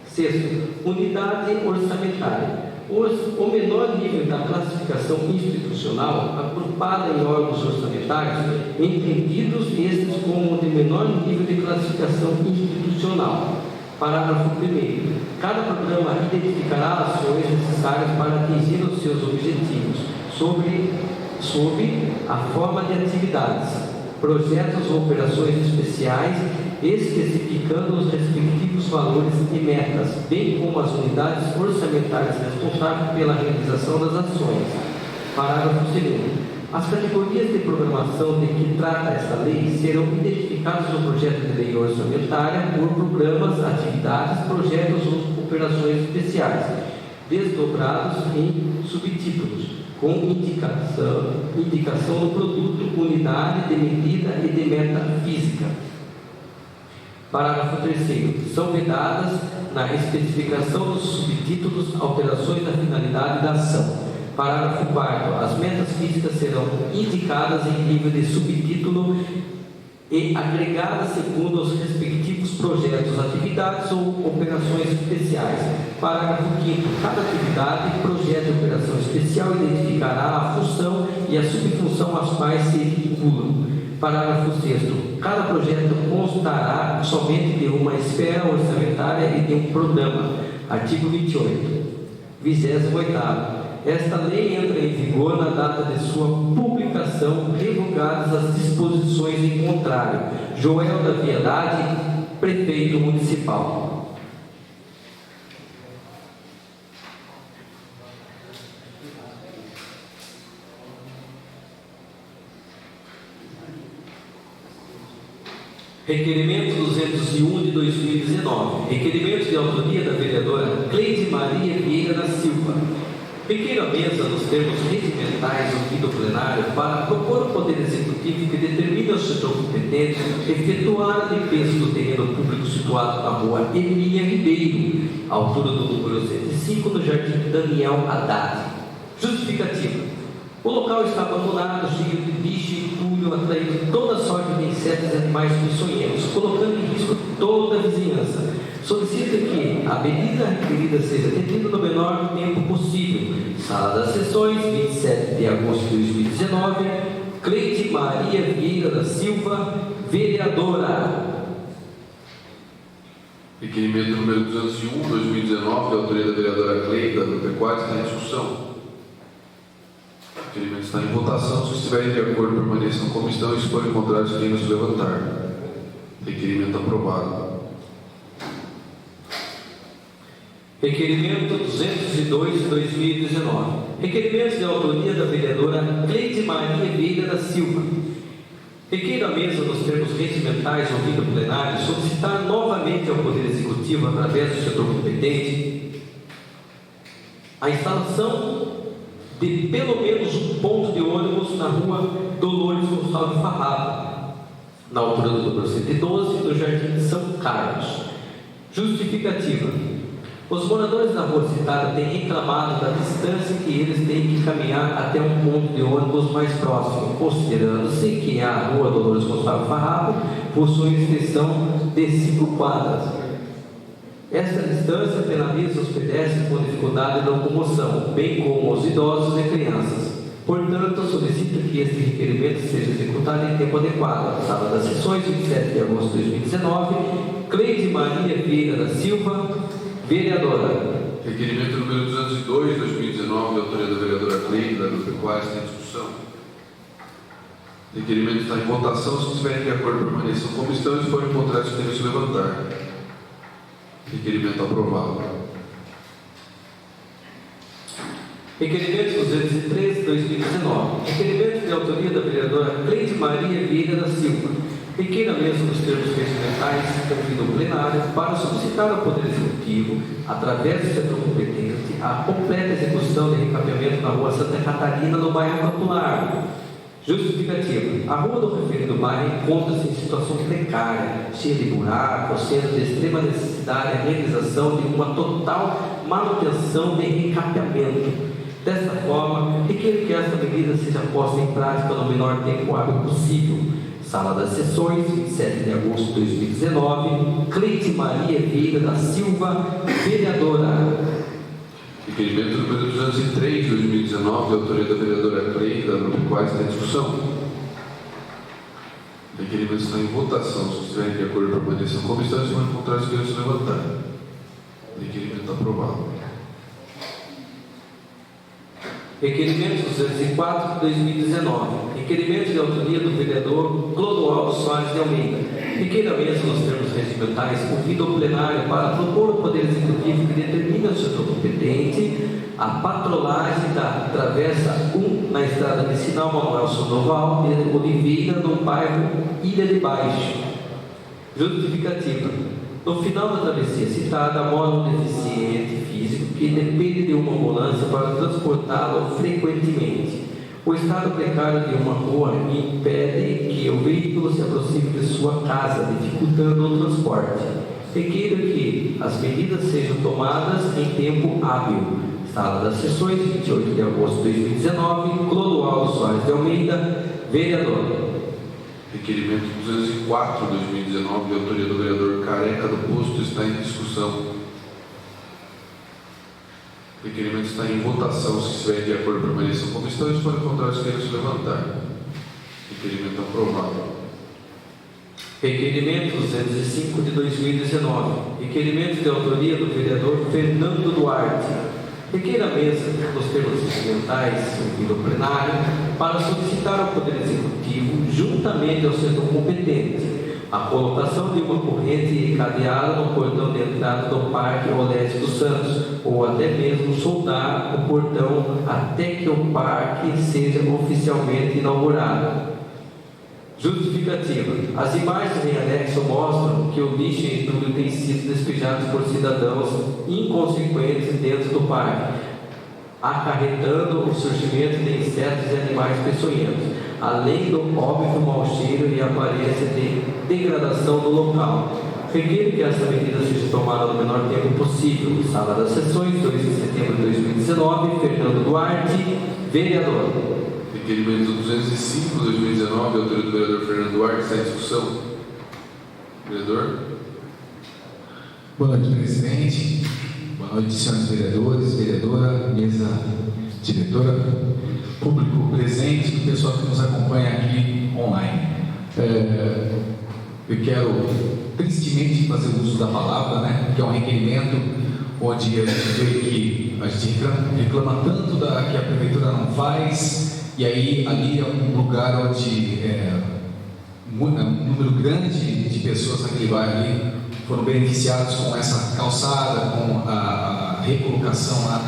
Sexto, unidade orçamentária: o menor nível da classificação institucional agrupada em órgãos orçamentários, entendidos estes como de menor nível de classificação institucional. Parágrafo 1º. Cada programa identificará ações necessárias para atingir os seus objetivos, sob a forma de atividades, projetos ou operações especiais, especificando os respectivos valores e metas, bem como as unidades orçamentárias responsáveis pela realização das ações. Parágrafo 2º. As categorias de programação de que trata esta lei serão identificadas no projeto de lei orçamentária por programas, atividades, projetos ou operações especiais, desdobrados em subtítulos, com indicação do produto, unidade de medida e de meta física. Parágrafo 3º. São vedadas, na especificação dos subtítulos, alterações da finalidade da ação. Parágrafo 4º. As metas físicas serão indicadas em nível de subtítulo e agregadas segundo os respectivos projetos, atividades ou operações especiais. Parágrafo 5º. Cada atividade, projeto e operação especial identificará a função e a subfunção às quais se vinculam. Parágrafo 6º. Cada projeto constará somente de uma esfera orçamentária e de um programa. Artigo 28. 28º. Esta lei entra em vigor na data de sua publicação, revogadas as disposições em contrário. Joel da Piedade, Prefeito Municipal. Requerimento 201 de 2019. Requerimento de autoria da vereadora Cleide Maria Vieira da Silva. Pequena mesa nos termos regimentais do plenário para propor ao Poder Executivo que determine ao setor competente efetuar a limpeza do terreno público situado na rua Emília Ribeiro, altura do número 105, no Jardim Daniel Haddad. Justificativa: o local está abandonado, cheio de bicho e entulho, atraindo toda sorte de insetos e animais peçonhentos, colocando em risco toda a vizinhança. Solicita que a medida requerida seja atendida no menor tempo possível. Sala das Sessões, 27 de agosto de 2019. Cleide Maria Vieira da Silva, vereadora.
Requerimento número 201, 2019, de autoria da vereadora Cleide, da Agropecuária, está em discussão. O requerimento está em votação. Se estiverem de acordo, permaneçam como estão e se forem contrários, queiram se levantar. Requerimento aprovado.
Requerimento 202 de 2019. Requerimento de autoria da vereadora Cleide Maria Vieira da Silva. Requer a mesa, nos termos regimentais ouvido no plenário, solicitar novamente ao Poder Executivo, através do setor competente, a instalação de pelo menos um ponto de ônibus na rua Dolores Gonçalves Farrapa, na altura do número 112 do Jardim de São Carlos. Justificativa: os moradores da rua citada têm reclamado da distância que eles têm que caminhar até um ponto de ônibus mais próximo, considerando-se que a rua Dolores Gonçalves Farrapa possui extensão de 5 quadras. Esta distância penaliza os pedestres com dificuldade de locomoção, bem como os idosos e crianças. Portanto, solicita que este requerimento seja executado em tempo adequado. Sala das Sessões, 27 de agosto de 2019. Cleide Maria Vieira da Silva, vereadora.
Requerimento número 202, 2019, de autoria da vereadora Cleide, da Agropecuária, está em discussão. O requerimento está em votação. Se estiverem de acordo, permaneçam como estão e se forem contrários, queiram se levantar. Requerimento aprovado.
Requerimento 203 de 2019. Requerimento de autoria da vereadora Cleide Maria Vieira da Silva. Requer a mesa, nos termos regimentais, convido o plenário para solicitar ao Poder Executivo, através do setor competente, a completa execução de recapeamento na rua Santa Catarina, no bairro Campo Largo. Justificativa: a rua do referido bairro encontra-se em situação precária, cheia de buracos, sendo de extrema necessidade a realização de uma total manutenção de recapeamento. Desta forma, requer que esta medida seja posta em prática no menor tempo hábil possível. Sala das Sessões, 27 de agosto de 2019. Cleide Maria Vieira da Silva, vereadora.
Requerimento número 203, de 2019, de autoria da vereadora Cleide, da Agropecuária, está em discussão. O requerimento está em votação. Se estiverem de acordo, permaneçam como estão e se forem contrários, queiram se levantar. Requerimento aprovado.
Requerimento 204 de 2019. Requerimento de autoria do vereador Clodoaldo Soares de Almeida. Requer a mesa, nos termos regimentais, convido o plenário para propor ao Poder Executivo que determine ao setor competente a patrolagem da Travessa 1 na estrada vicinal Manuel Sandoval de Oliveira, no bairro Ilha de Baixo. Justificativa: no final da travessia citada, mora um deficiente físico que depende de uma ambulância para transportá-lo frequentemente. O estado precário de uma rua impede que o veículo se aproxime de sua casa, dificultando o transporte. Requer que as medidas sejam tomadas em tempo hábil. Sala das Sessões, 28 de agosto de 2019. Clodoaldo Soares de Almeida, vereador.
Requerimento 204, 2019, de autoria do vereador Careca do Posto, está em discussão. O requerimento está em votação. Se estiverem de acordo, permaneçam como estão e se forem contrários, queiram se levantar. Requerimento aprovado.
Requerimento 205 de 2019. Requerimento de autoria do vereador Fernando Duarte. Requer a mesa, nos termos regimentais, ouvido o plenário, para solicitar ao Poder Executivo, juntamente ao setor competente, a colocação de uma corrente cadeada no portão de entrada do Parque Oleste dos Santos, ou até mesmo soldar o portão até que o parque seja oficialmente inaugurado. Justificativa: as imagens em anexo mostram que o lixo e entulho têm sido despejados por cidadãos inconsequentes dentro do parque, acarretando o surgimento de insetos e animais peçonhentos, além do óbvio mau cheiro e aparência de degradação do local. Requer que essa medida seja tomada no menor tempo possível. Sala das Sessões, 2 de setembro de 2019. Fernando Duarte, vereador.
Requerimento 205, 2019, de autoria do vereador Fernando Duarte, está em discussão. Vereador.
Boa noite, presidente. Boa noite, senhores vereadores, vereadora, mesa diretora, público presente e pessoal que nos acompanha aqui online. Eu quero tristemente fazer uso da palavra, que é um requerimento onde a gente vê que a gente reclama tanto que a prefeitura não faz, e aí ali é um lugar onde um número grande de pessoas naquele bairro ali foram beneficiados com essa calçada, com a recolocação lá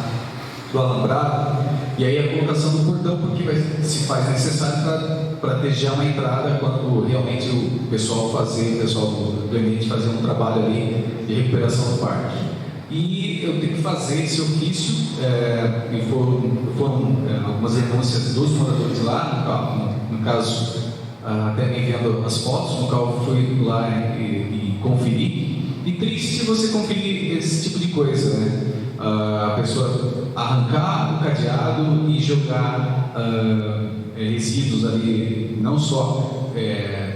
do alambrado, e aí a colocação do portão, porque se faz necessário para pratejar uma entrada quando realmente o pessoal do ambiente fazer um trabalho ali de recuperação do parque. E eu tenho que fazer esse ofício, e foram algumas denúncias dos moradores lá, no caso, até me enviando as fotos, no qual eu fui lá e conferi. E triste você conferir esse tipo de coisa, né? A pessoa arrancar o cadeado e jogar resíduos ali, não só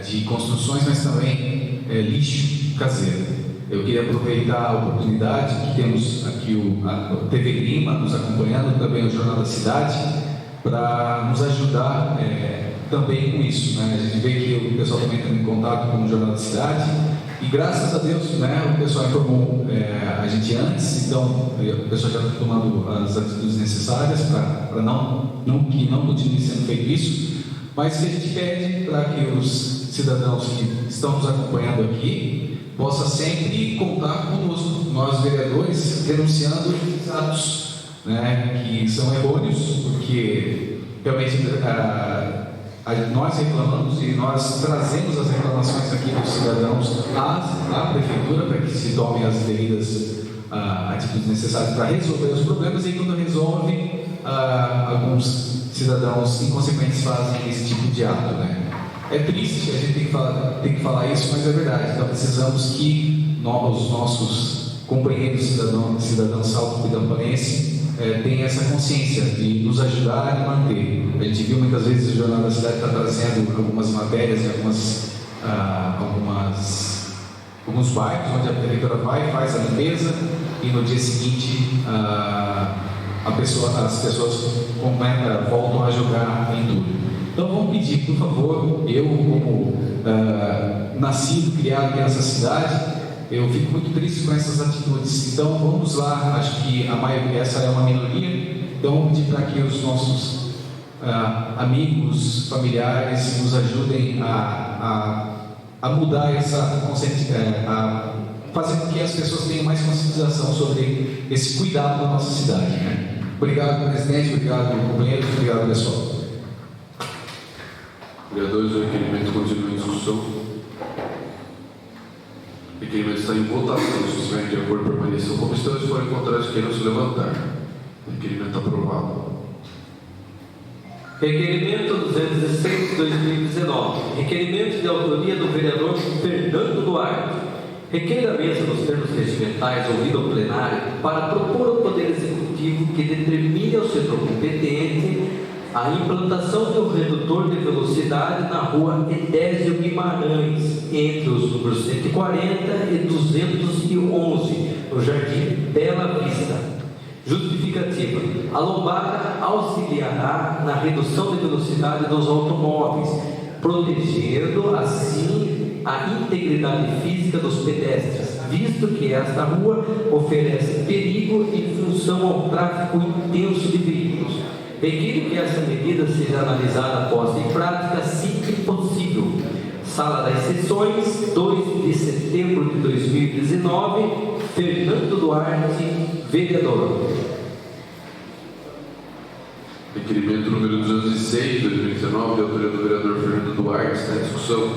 de construções, mas também lixo caseiro. Eu queria aproveitar a oportunidade que temos aqui a TV Lima nos acompanhando, também o Jornal da Cidade, para nos ajudar também com isso, né? A gente vê que o pessoal também está em contato com o Jornal da Cidade, e graças a Deus, né, o pessoal informou a gente antes, então o pessoal já está tomando as atitudes necessárias para que não continue sendo feito isso, mas que a gente pede para que os cidadãos que estão nos acompanhando aqui possam sempre contar conosco, nós vereadores, denunciando esses atos, né, que são errôneos, porque realmente nós reclamamos e nós trazemos as reclamações aqui dos cidadãos à prefeitura para que se tomem as devidas atitudes necessárias para resolver os problemas, e quando resolve, alguns cidadãos inconsequentes fazem esse tipo de ato, né? É triste, a gente tem que falar isso, mas é verdade. Então precisamos que os nossos companheiros cidadãos salto-pidampanenses tem essa consciência de nos ajudar a manter. A gente viu muitas vezes o Jornal da Cidade está trazendo algumas matérias em alguns bairros onde a prefeitura vai, faz a limpeza, e no dia seguinte as pessoas voltam a jogar entulho. Então vamos pedir, por favor, eu como nascido, criado aqui nessa cidade, eu fico muito triste com essas atitudes. Então vamos lá, acho que a maioria, essa é uma minoria, então vamos pedir para que os nossos amigos, familiares nos ajudem a mudar essa consciência, a fazer com que as pessoas tenham mais conscientização sobre esse cuidado da nossa cidade, né? Obrigado, presidente, obrigado, companheiros, obrigado, pessoal.
Vereadores, o requerimento continua em discussão. O requerimento está em votação. Se estiverem de acordo, permaneçam como estão. Se forem contrários, queiram se levantar. O requerimento aprovado.
Requerimento 216 de 2019. Requerimento de autoria do vereador Fernando Duarte. Requer a mesa nos termos regimentais ouvido ao plenário para propor ao Poder Executivo que determine ao setor competente a implantação de um redutor de velocidade na rua Edésio Guimarães, entre os números 140 e 211, no Jardim Bela Vista. Justificativa: a lombada auxiliará na redução de velocidade dos automóveis, protegendo assim a integridade física dos pedestres, visto que esta rua oferece perigo em função ao tráfego intenso de veículos. Requiro que essa medida seja analisada após em prática assim que possível. Sala das Sessões, 2 de setembro de 2019, Fernando Duarte, vereador.
Requerimento número 206 de 2019, de autoria do vereador Fernando Duarte, está em discussão.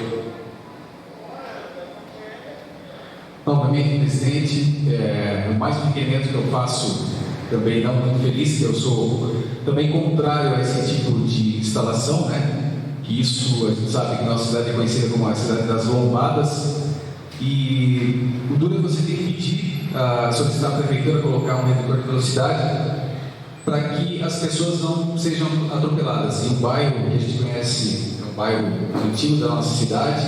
Novamente, presidente, o mais um requerimento que eu faço, também não muito feliz, que eu sou também contrário a esse tipo de instalação, né? Que isso, a gente sabe que nossa cidade é conhecida como a cidade das lombadas, e o duro é você ter que pedir, solicitar à prefeitura colocar um redutor de velocidade para que as pessoas não sejam atropeladas. E o bairro que a gente conhece é um bairro antigo da nossa cidade,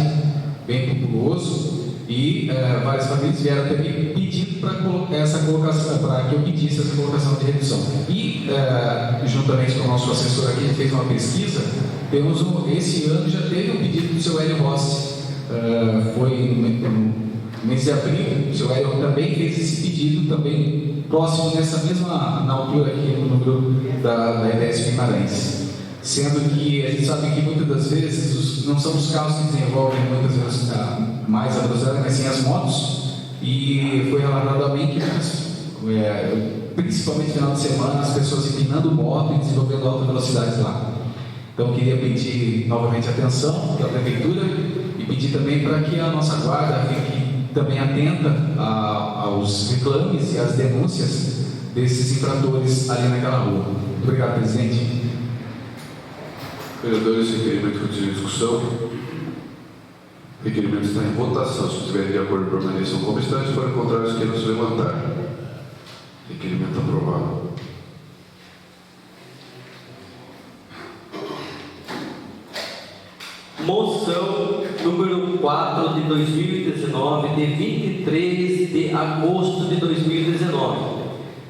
bem populoso, e várias famílias vieram até me pedindo para essa colocação, para que eu pedisse essa colocação de redução. E juntamente com o nosso assessor aqui, a gente fez uma pesquisa. Esse ano já teve um pedido do seu Hélio Rossi, foi no mês de abril. O seu Hélio também fez esse pedido, também próximo na altura aqui no número da Edésio Guimarães. sendo que a gente sabe que muitas das vezes não são os carros que desenvolvem muitas vezes mais a velocidade, mas sim as motos, e foi relatado a mim que principalmente no final de semana as pessoas empinando moto e desenvolvendo alta velocidade lá. Então queria pedir novamente atenção da Prefeitura e pedir também para que a nossa guarda fique também atenta aos reclames e às denúncias desses infratores ali naquela rua. Muito obrigado, presidente.
Vereadores, esse requerimento continua em discussão. O requerimento está em votação. Se estiverem de acordo, permaneçam como estão. Se forem contrários, queiram se levantar. Requerimento aprovado.
Moção número 4 de 2019, de 23 de agosto de 2019.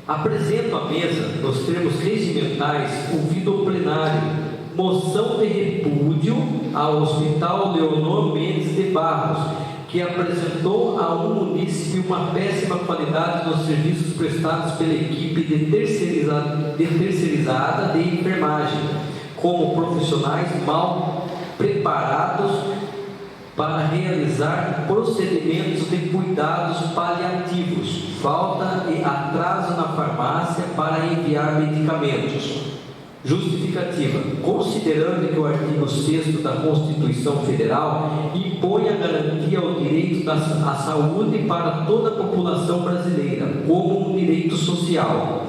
Apresento à mesa, nos termos regimentais, ouvido o plenário, moção de repúdio ao Hospital Leonor Mendes de Barros, que apresentou a um munícipe uma péssima qualidade dos serviços prestados pela equipe de terceirizada de enfermagem, como profissionais mal preparados para realizar procedimentos de cuidados paliativos, falta e atraso na farmácia para enviar medicamentos. Justificativa: considerando que o artigo 6º da Constituição Federal impõe a garantia ao direito à saúde para toda a população brasileira como um direito social,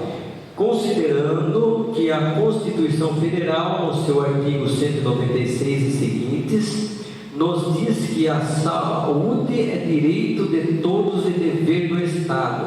considerando que a Constituição Federal, no seu artigo 196 e seguintes, nos diz que a saúde é direito de todos e dever do Estado.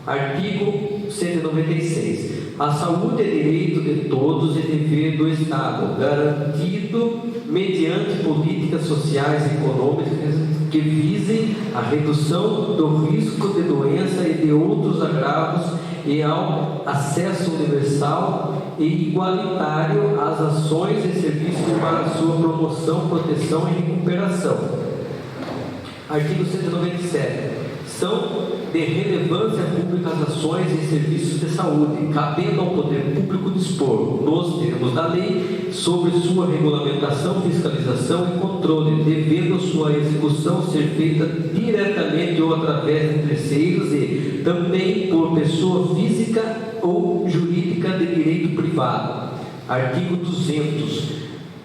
Artigo 196. A saúde é direito de todos e dever do Estado, garantido mediante políticas sociais e econômicas que visem a redução do risco de doença e de outros agravos e ao acesso universal e igualitário às ações e serviços para sua promoção, proteção e recuperação. Artigo 197. São de relevância pública as ações e serviços de saúde, cabendo ao poder público dispor, nos termos da lei, sobre sua regulamentação, fiscalização e controle, devendo sua execução ser feita diretamente ou através de terceiros e também por pessoa física ou jurídica de direito privado. Artigo 200.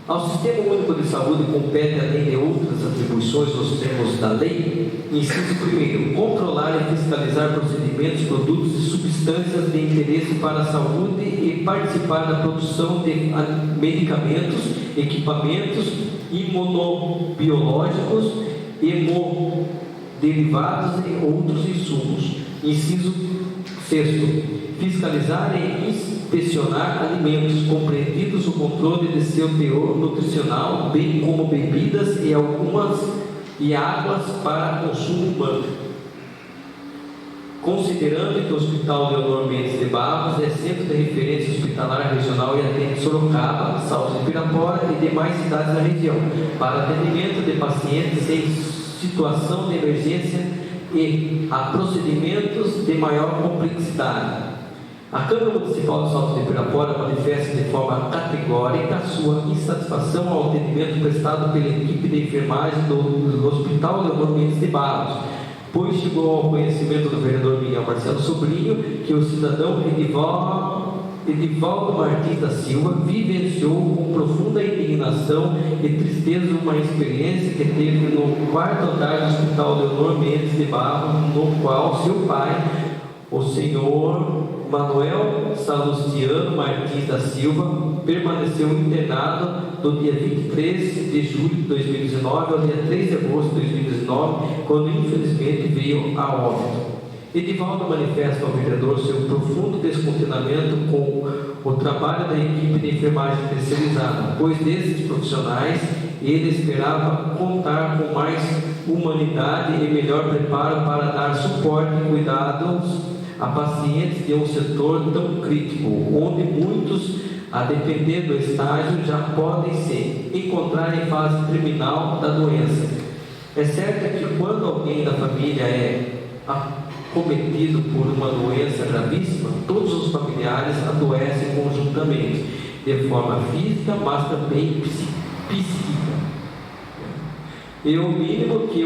Ao Sistema Único de Saúde compete, além de outras atribuições nos termos da lei, inciso 1º, controlar e fiscalizar procedimentos, produtos e substâncias de interesse para a saúde e participar da produção de medicamentos, equipamentos imunobiológicos, hemoderivados e outros insumos. Inciso 6º, fiscalizar e inspecionar alimentos, compreendidos o controle de seu teor nutricional, bem como bebidas e águas para consumo humano. Considerando que o Hospital Leonor Mendes de Barros é centro de referência hospitalar regional e atende Sorocaba, Salto de Pirapora e demais cidades da região, para atendimento de pacientes em situação de emergência e a procedimentos de maior complexidade. A Câmara Municipal de Salto de Pirapora manifesta de forma categórica sua insatisfação ao atendimento prestado pela equipe de enfermagem do Hospital Leonor Mendes de Barros, pois chegou ao conhecimento do vereador Miguel Marcelo Sobrinho que o cidadão Edivaldo Martins da Silva vivenciou com profunda indignação e tristeza uma experiência que teve no quarto andar do Hospital Leonor Mendes de Barros, no qual seu pai, o senhor Manuel Salustiano Martins da Silva, permaneceu internado do dia 23 de julho de 2019 ao dia 3 de agosto de 2019, quando infelizmente veio a óbito. Edivaldo manifesta ao vereador seu profundo descontentamento com o trabalho da equipe de enfermagem terceirizada, pois desses profissionais ele esperava contar com mais humanidade e melhor preparo para dar suporte e cuidados a pacientes de um setor tão crítico, onde muitos, a depender do estágio, já podem se encontrar em fase terminal da doença. É certo que quando alguém da família é acometido por uma doença gravíssima, todos os familiares adoecem conjuntamente. de forma física, mas também psíquica. E o mínimo que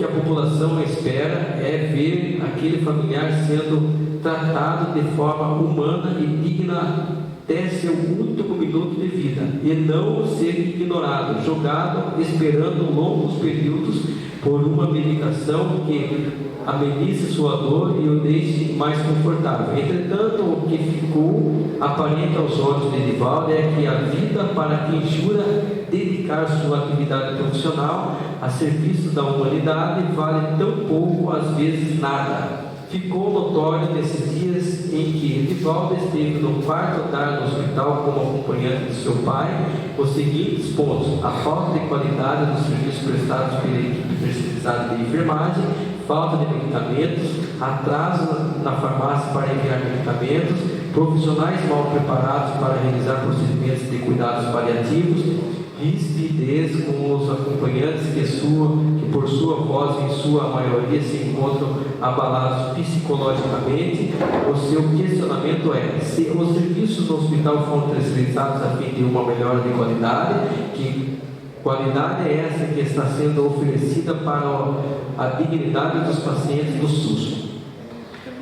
a população espera é ver aquele familiar sendo tratado de forma humana e digna até seu último minuto de vida, e não ser ignorado, jogado, esperando longos períodos por uma medicação que amenize sua dor e o deixe mais confortável. Entretanto, o que ficou aparente aos olhos de Edivaldo é que a vida para quem jura dedicar sua atividade profissional a serviço da humanidade vale tão pouco, às vezes nada. Ficou notório nesses dias em que Edivaldo esteve no quarto andar do hospital como acompanhante de seu pai os seguintes pontos: a falta de qualidade dos serviços prestados pela equipe terceirizada de enfermagem, falta de medicamentos, atraso na farmácia para enviar medicamentos, profissionais mal preparados para realizar procedimentos de cuidados paliativos, rispidez com os acompanhantes que por sua voz, em sua maioria, se encontram abalados psicologicamente. O seu questionamento é: se os serviços no hospital foram terceirizados a fim de uma melhora de qualidade, que qualidade é essa que está sendo oferecida para a dignidade dos pacientes do SUS?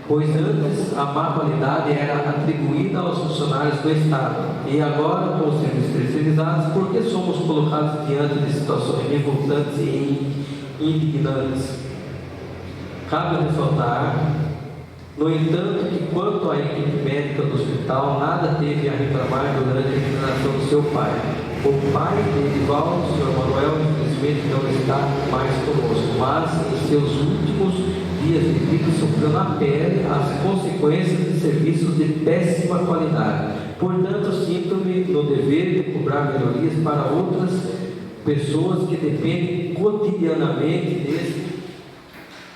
Pois antes a má qualidade era atribuída aos funcionários do Estado, e agora, com os serviços terceirizados, por que somos colocados diante de situações revoltantes e indignantes? Cabe ressaltar, no entanto, que quanto à equipe médica do hospital, nada teve a reclamar durante a internação do seu pai. O pai de Edivaldo, o Sr. Manuel, infelizmente não está mais conosco, mas em seus últimos dias de vida sofreu na pele as consequências de serviços de péssima qualidade. Portanto, sinto-me no dever de cobrar melhorias para outras pessoas que dependem cotidianamente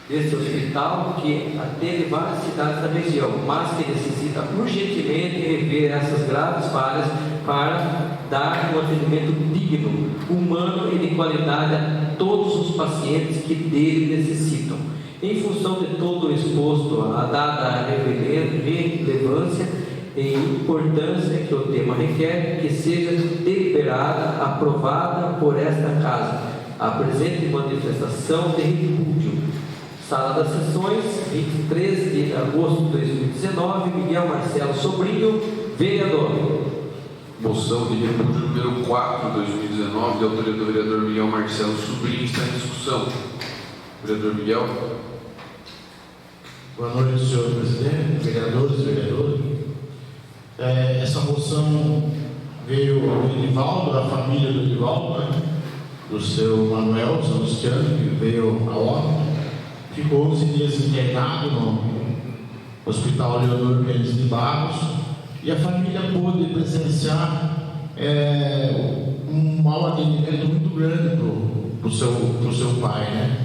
desse hospital, que atende várias cidades da região, mas que necessita urgentemente rever essas graves falhas para dar um atendimento digno, humano e de qualidade a todos os pacientes que dele necessitam. Em função de todo o exposto, a dada relevância e importância que o tema requer, que seja deliberada, aprovada por esta Casa a presente manifestação de repúdio. Sala das Sessões, 23 de agosto de 2019, Miguel Marcelo Sobrinho, vereador.
Moção de repúdio número 4 de 2019, de autoria do vereador Miguel Marcelo Sobrinho, está em discussão. Vereador Miguel.
Boa noite, senhor presidente, vereadores e vereadoras. Essa moção veio do Edivaldo, da família do Edivaldo, né? Do seu Manuel Salustiano, que veio a óbito. Ficou 11 dias internado no Hospital Leonor Mendes de Barros, e a família pôde presenciar um mau atendimento muito grande para o seu pai, né?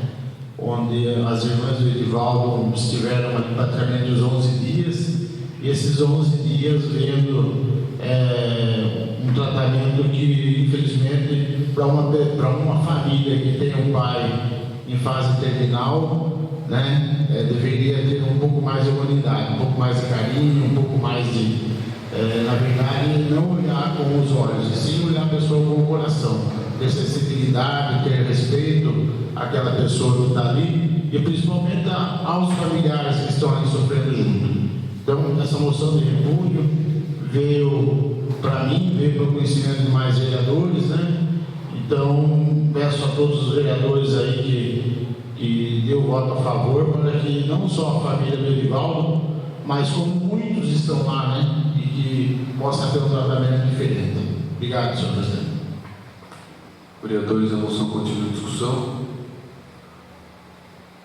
Onde as irmãs do Edivaldo estiveram ali praticamente os 11 dias, e esses 11 dias vendo um tratamento que, infelizmente, para uma família que tem um pai em fase terminal, né, deveria ter um pouco mais de humanidade, um pouco mais de carinho, um pouco mais de, na verdade, não olhar com os olhos, e sim olhar a pessoa com o coração, ter sensibilidade, ter respeito àquela pessoa que está ali, e principalmente aos familiares que estão ali sofrendo junto. Então, essa moção de repúdio veio para mim, veio para o conhecimento de mais vereadores, né? Então, peço a todos os vereadores aí que deu o voto a favor, para que não só a família do Edivaldo, mas como muitos estão lá, né? E que possa ter um tratamento diferente. Obrigado, senhor presidente.
Vereadores, a moção continua em discussão.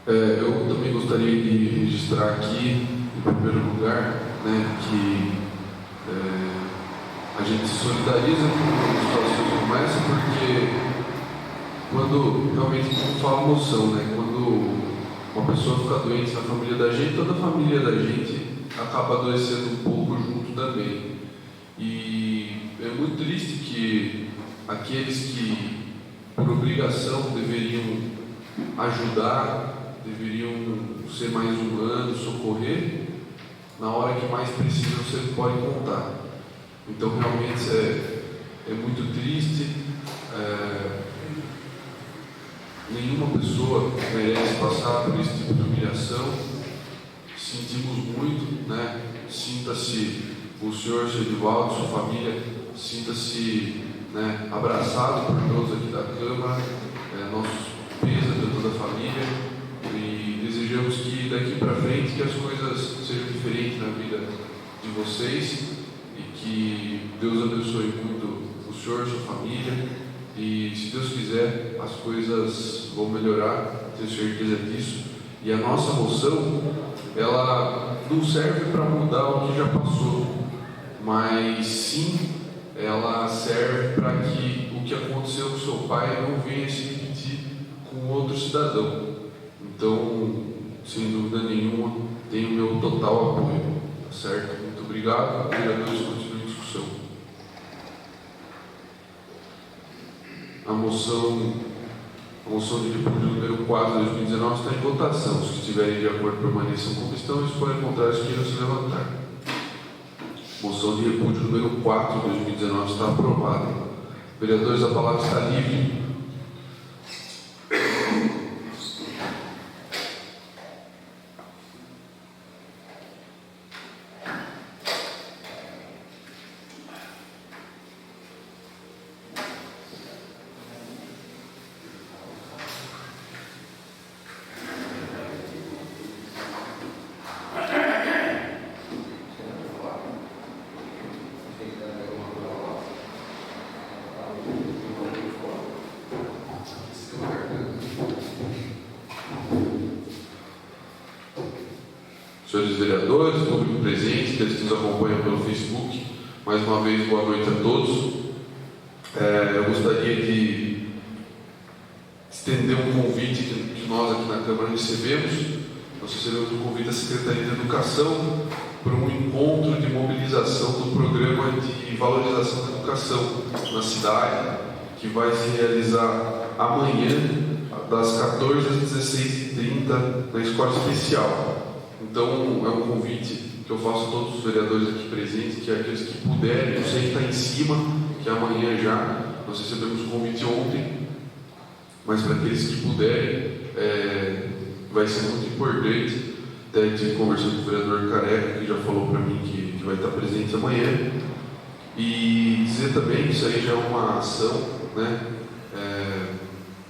Eu também gostaria de registrar aqui, em primeiro lugar, né, que a gente se solidariza com situações como essa, porque quando realmente, como fala a moção, né, quando uma pessoa fica doente na família da gente, toda a família da gente acaba adoecendo um pouco junto também. E é muito triste que aqueles que, por obrigação, deveriam ajudar, deveriam ser mais humanos, socorrer, na hora que mais precisa você não pode contar. Então realmente é muito triste. Nenhuma pessoa merece passar por esse tipo de humilhação. Sentimos muito, né? Sinta-se o senhor Edivaldo, sua família, sinta-se, né, abraçado por todos aqui da Câmara, nossos pesos de toda a família, e desejamos que daqui para frente que as coisas sejam diferentes na vida de vocês e que Deus abençoe muito o senhor, sua família, e se Deus quiser as coisas vão melhorar, tenho certeza disso. E a nossa moção, ela não serve para mudar o que já passou, mas sim ela serve para que o que aconteceu com seu pai não venha se repetir com outro cidadão. Então, sem dúvida nenhuma, tem o meu total apoio, tá certo? Muito obrigado, vereadores, continue a discussão. A moção de repúdio número 4 de 2019 está em votação. Se estiverem de acordo, permaneçam como estão. Se forem contrários, queiram se levantar. Moção de repúdio número 4 de 2019 está aprovada. Vereadores, a palavra está livre. Senhores vereadores, público presente, aqueles que nos acompanham pelo Facebook, mais uma vez, boa noite a todos. Eu gostaria de estender um convite que nós aqui na Câmara recebemos. Nós recebemos um convite da Secretaria de Educação para um encontro de mobilização do programa de valorização da educação na cidade, que vai se realizar amanhã, das 14 às 16h30, na Escola Especial. Então, é um convite que eu faço a todos os vereadores aqui presentes, que é aqueles que puderem, eu sei que está em cima, que é amanhã já, nós recebemos o convite ontem, mas para aqueles que puderem, vai ser muito importante. Até tive conversando com o vereador Careca, que já falou para mim que vai estar presente amanhã, e dizer também que isso aí já é uma ação, né,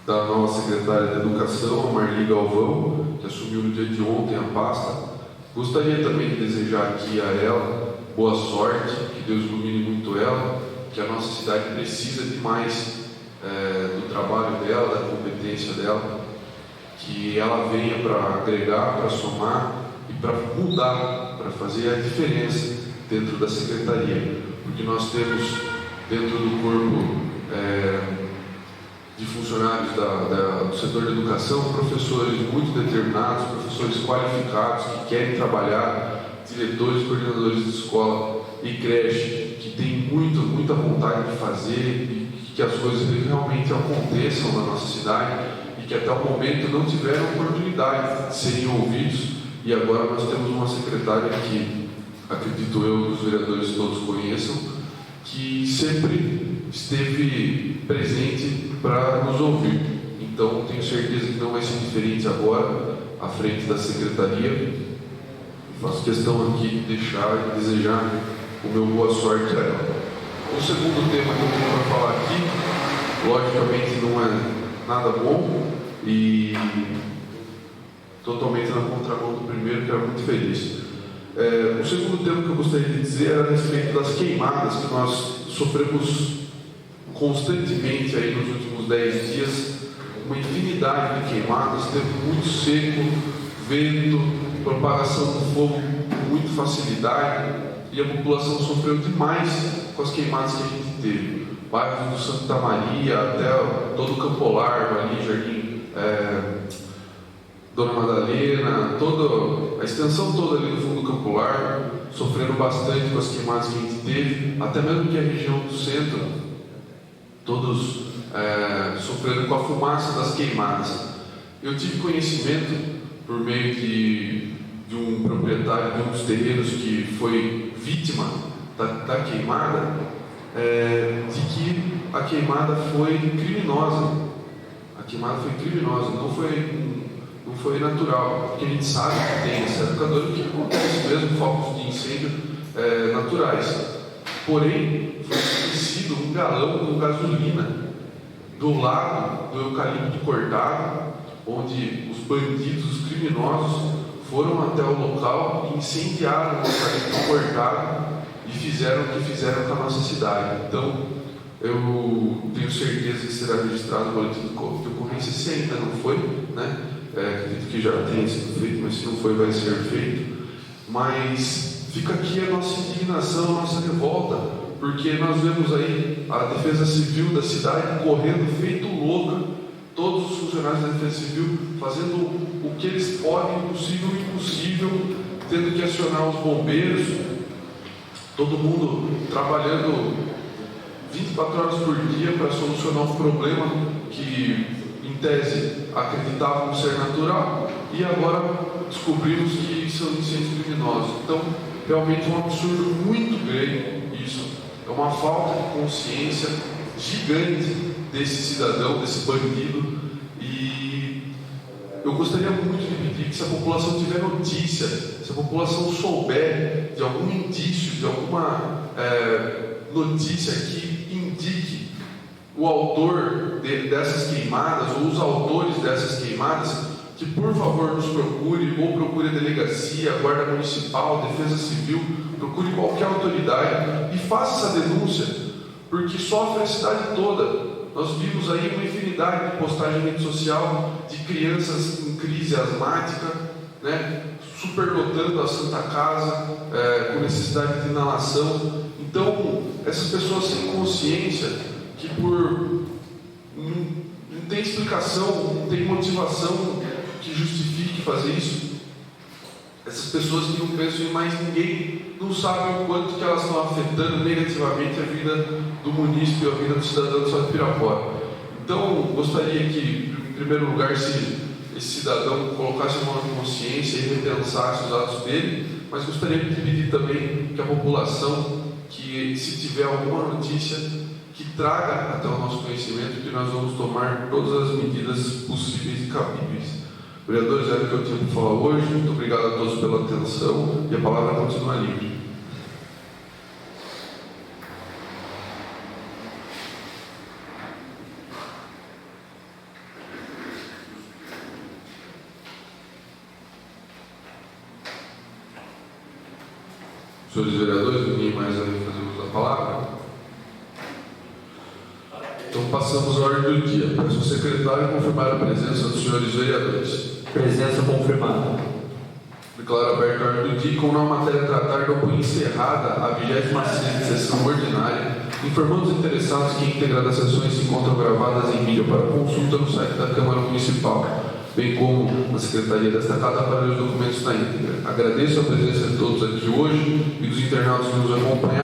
da nova secretária de Educação, a Marli Galvão, que assumiu no dia de ontem a pasta. Gostaria também de desejar aqui a ela boa sorte, que Deus ilumine muito ela, que a nossa cidade precisa demais do trabalho dela, da competência dela, que ela venha para agregar, para somar e para mudar, para fazer a diferença dentro da secretaria, porque nós temos dentro do corpo de funcionários do setor de educação, professores muito determinados, professores qualificados, que querem trabalhar, diretores, coordenadores de escola e creche, que têm muita vontade de fazer e que as coisas realmente aconteçam na nossa cidade e que até o momento não tiveram oportunidade de serem ouvidos, e agora nós temos uma secretária que, acredito eu, que os vereadores todos conheçam, que sempre esteve presente para nos ouvir. Então, tenho certeza que não vai ser diferente agora, à frente da secretaria. Faço questão aqui de deixar e desejar o meu boa sorte a ela. O segundo tema que eu tenho para falar aqui, logicamente não é nada bom e totalmente na contramão do primeiro, que era muito feliz. O segundo tema que eu gostaria de dizer era a respeito das queimadas que nós sofremos constantemente aí nos últimos 10 dias, uma infinidade de queimadas, tempo muito seco, vento, propagação do fogo com muita facilidade, e a população sofreu demais com as queimadas que a gente teve. Bairros do Santa Maria, até todo o Campo Largo ali, Jardim Dona Madalena, toda a extensão toda ali do fundo do Campo Largo, sofreram bastante com as queimadas que a gente teve, até mesmo que a região do centro, todos sofreram com a fumaça das queimadas. Eu tive conhecimento por meio de de um proprietário de um dos terrenos que foi vítima da queimada, de que a queimada foi criminosa. A queimada foi criminosa, não foi natural, porque a gente sabe que tem essa época do ano que acontece mesmo focos de incêndio naturais. Porém, foi esquecido um galão com gasolina do lado do eucalipto cortado, onde os bandidos, os criminosos, foram até o local e incendiaram o eucalipto cortado e fizeram o que fizeram com a nossa cidade. Então, eu tenho certeza que será registrado o boletim de ocorrência, se ainda não foi, né? Acredito que já tenha sido feito, mas se não foi, vai ser feito. Mas fica aqui a nossa indignação, a nossa revolta, porque nós vemos aí a Defesa Civil da cidade correndo feito louca, todos os funcionários da Defesa Civil fazendo o que eles podem, o possível e o impossível, tendo que acionar os bombeiros, todo mundo trabalhando 24 horas por dia para solucionar um problema que, em tese, acreditavam ser natural e agora descobrimos que são incêndios criminosos. Então, realmente é um absurdo muito grande isso. É uma falta de consciência gigante desse cidadão, desse bandido. E eu gostaria muito de pedir que, se a população tiver notícia, se a população souber de algum indício, de alguma notícia que indique o autor dessas queimadas ou os autores dessas queimadas, que por favor nos procure, ou procure a delegacia, a Guarda Municipal, a Defesa Civil, procure qualquer autoridade e faça essa denúncia, porque sofre a cidade toda. Nós vimos aí uma infinidade de postagens em rede social de crianças em crise asmática, né, superlotando a Santa Casa, com necessidade de inalação. Então, essas pessoas sem consciência, que não tem explicação, não tem motivação que justifique fazer isso, essas pessoas que não pensam em mais ninguém, não sabem o quanto que elas estão afetando negativamente a vida do munícipe, a vida do cidadão do Estado de Pirapora. Então, gostaria que, em primeiro lugar, esse cidadão colocasse a mão na consciência e repensasse os atos dele, mas gostaria de pedir também que a população, que se tiver alguma notícia, que traga até o nosso conhecimento, que nós vamos tomar todas as medidas possíveis e cabíveis. Vereadores, era o que eu tinha para falar hoje. Muito obrigado a todos pela atenção e a palavra continua livre. Senhores vereadores, ninguém mais vai fazer uso da palavra? Então passamos à ordem do dia. Peço ao secretário confirmar a presença dos senhores vereadores.
Presença confirmada.
Declaro aberta a ordem do dia e, como não há matéria a tratar, dou por encerrada a 26ª sessão ordinária, informando os interessados que a íntegra das sessões se encontram gravadas em vídeo para consulta no site da Câmara Municipal, bem como na Secretaria desta Casa para ler os documentos na íntegra. Agradeço a presença de todos aqui hoje e dos internautas que nos acompanham.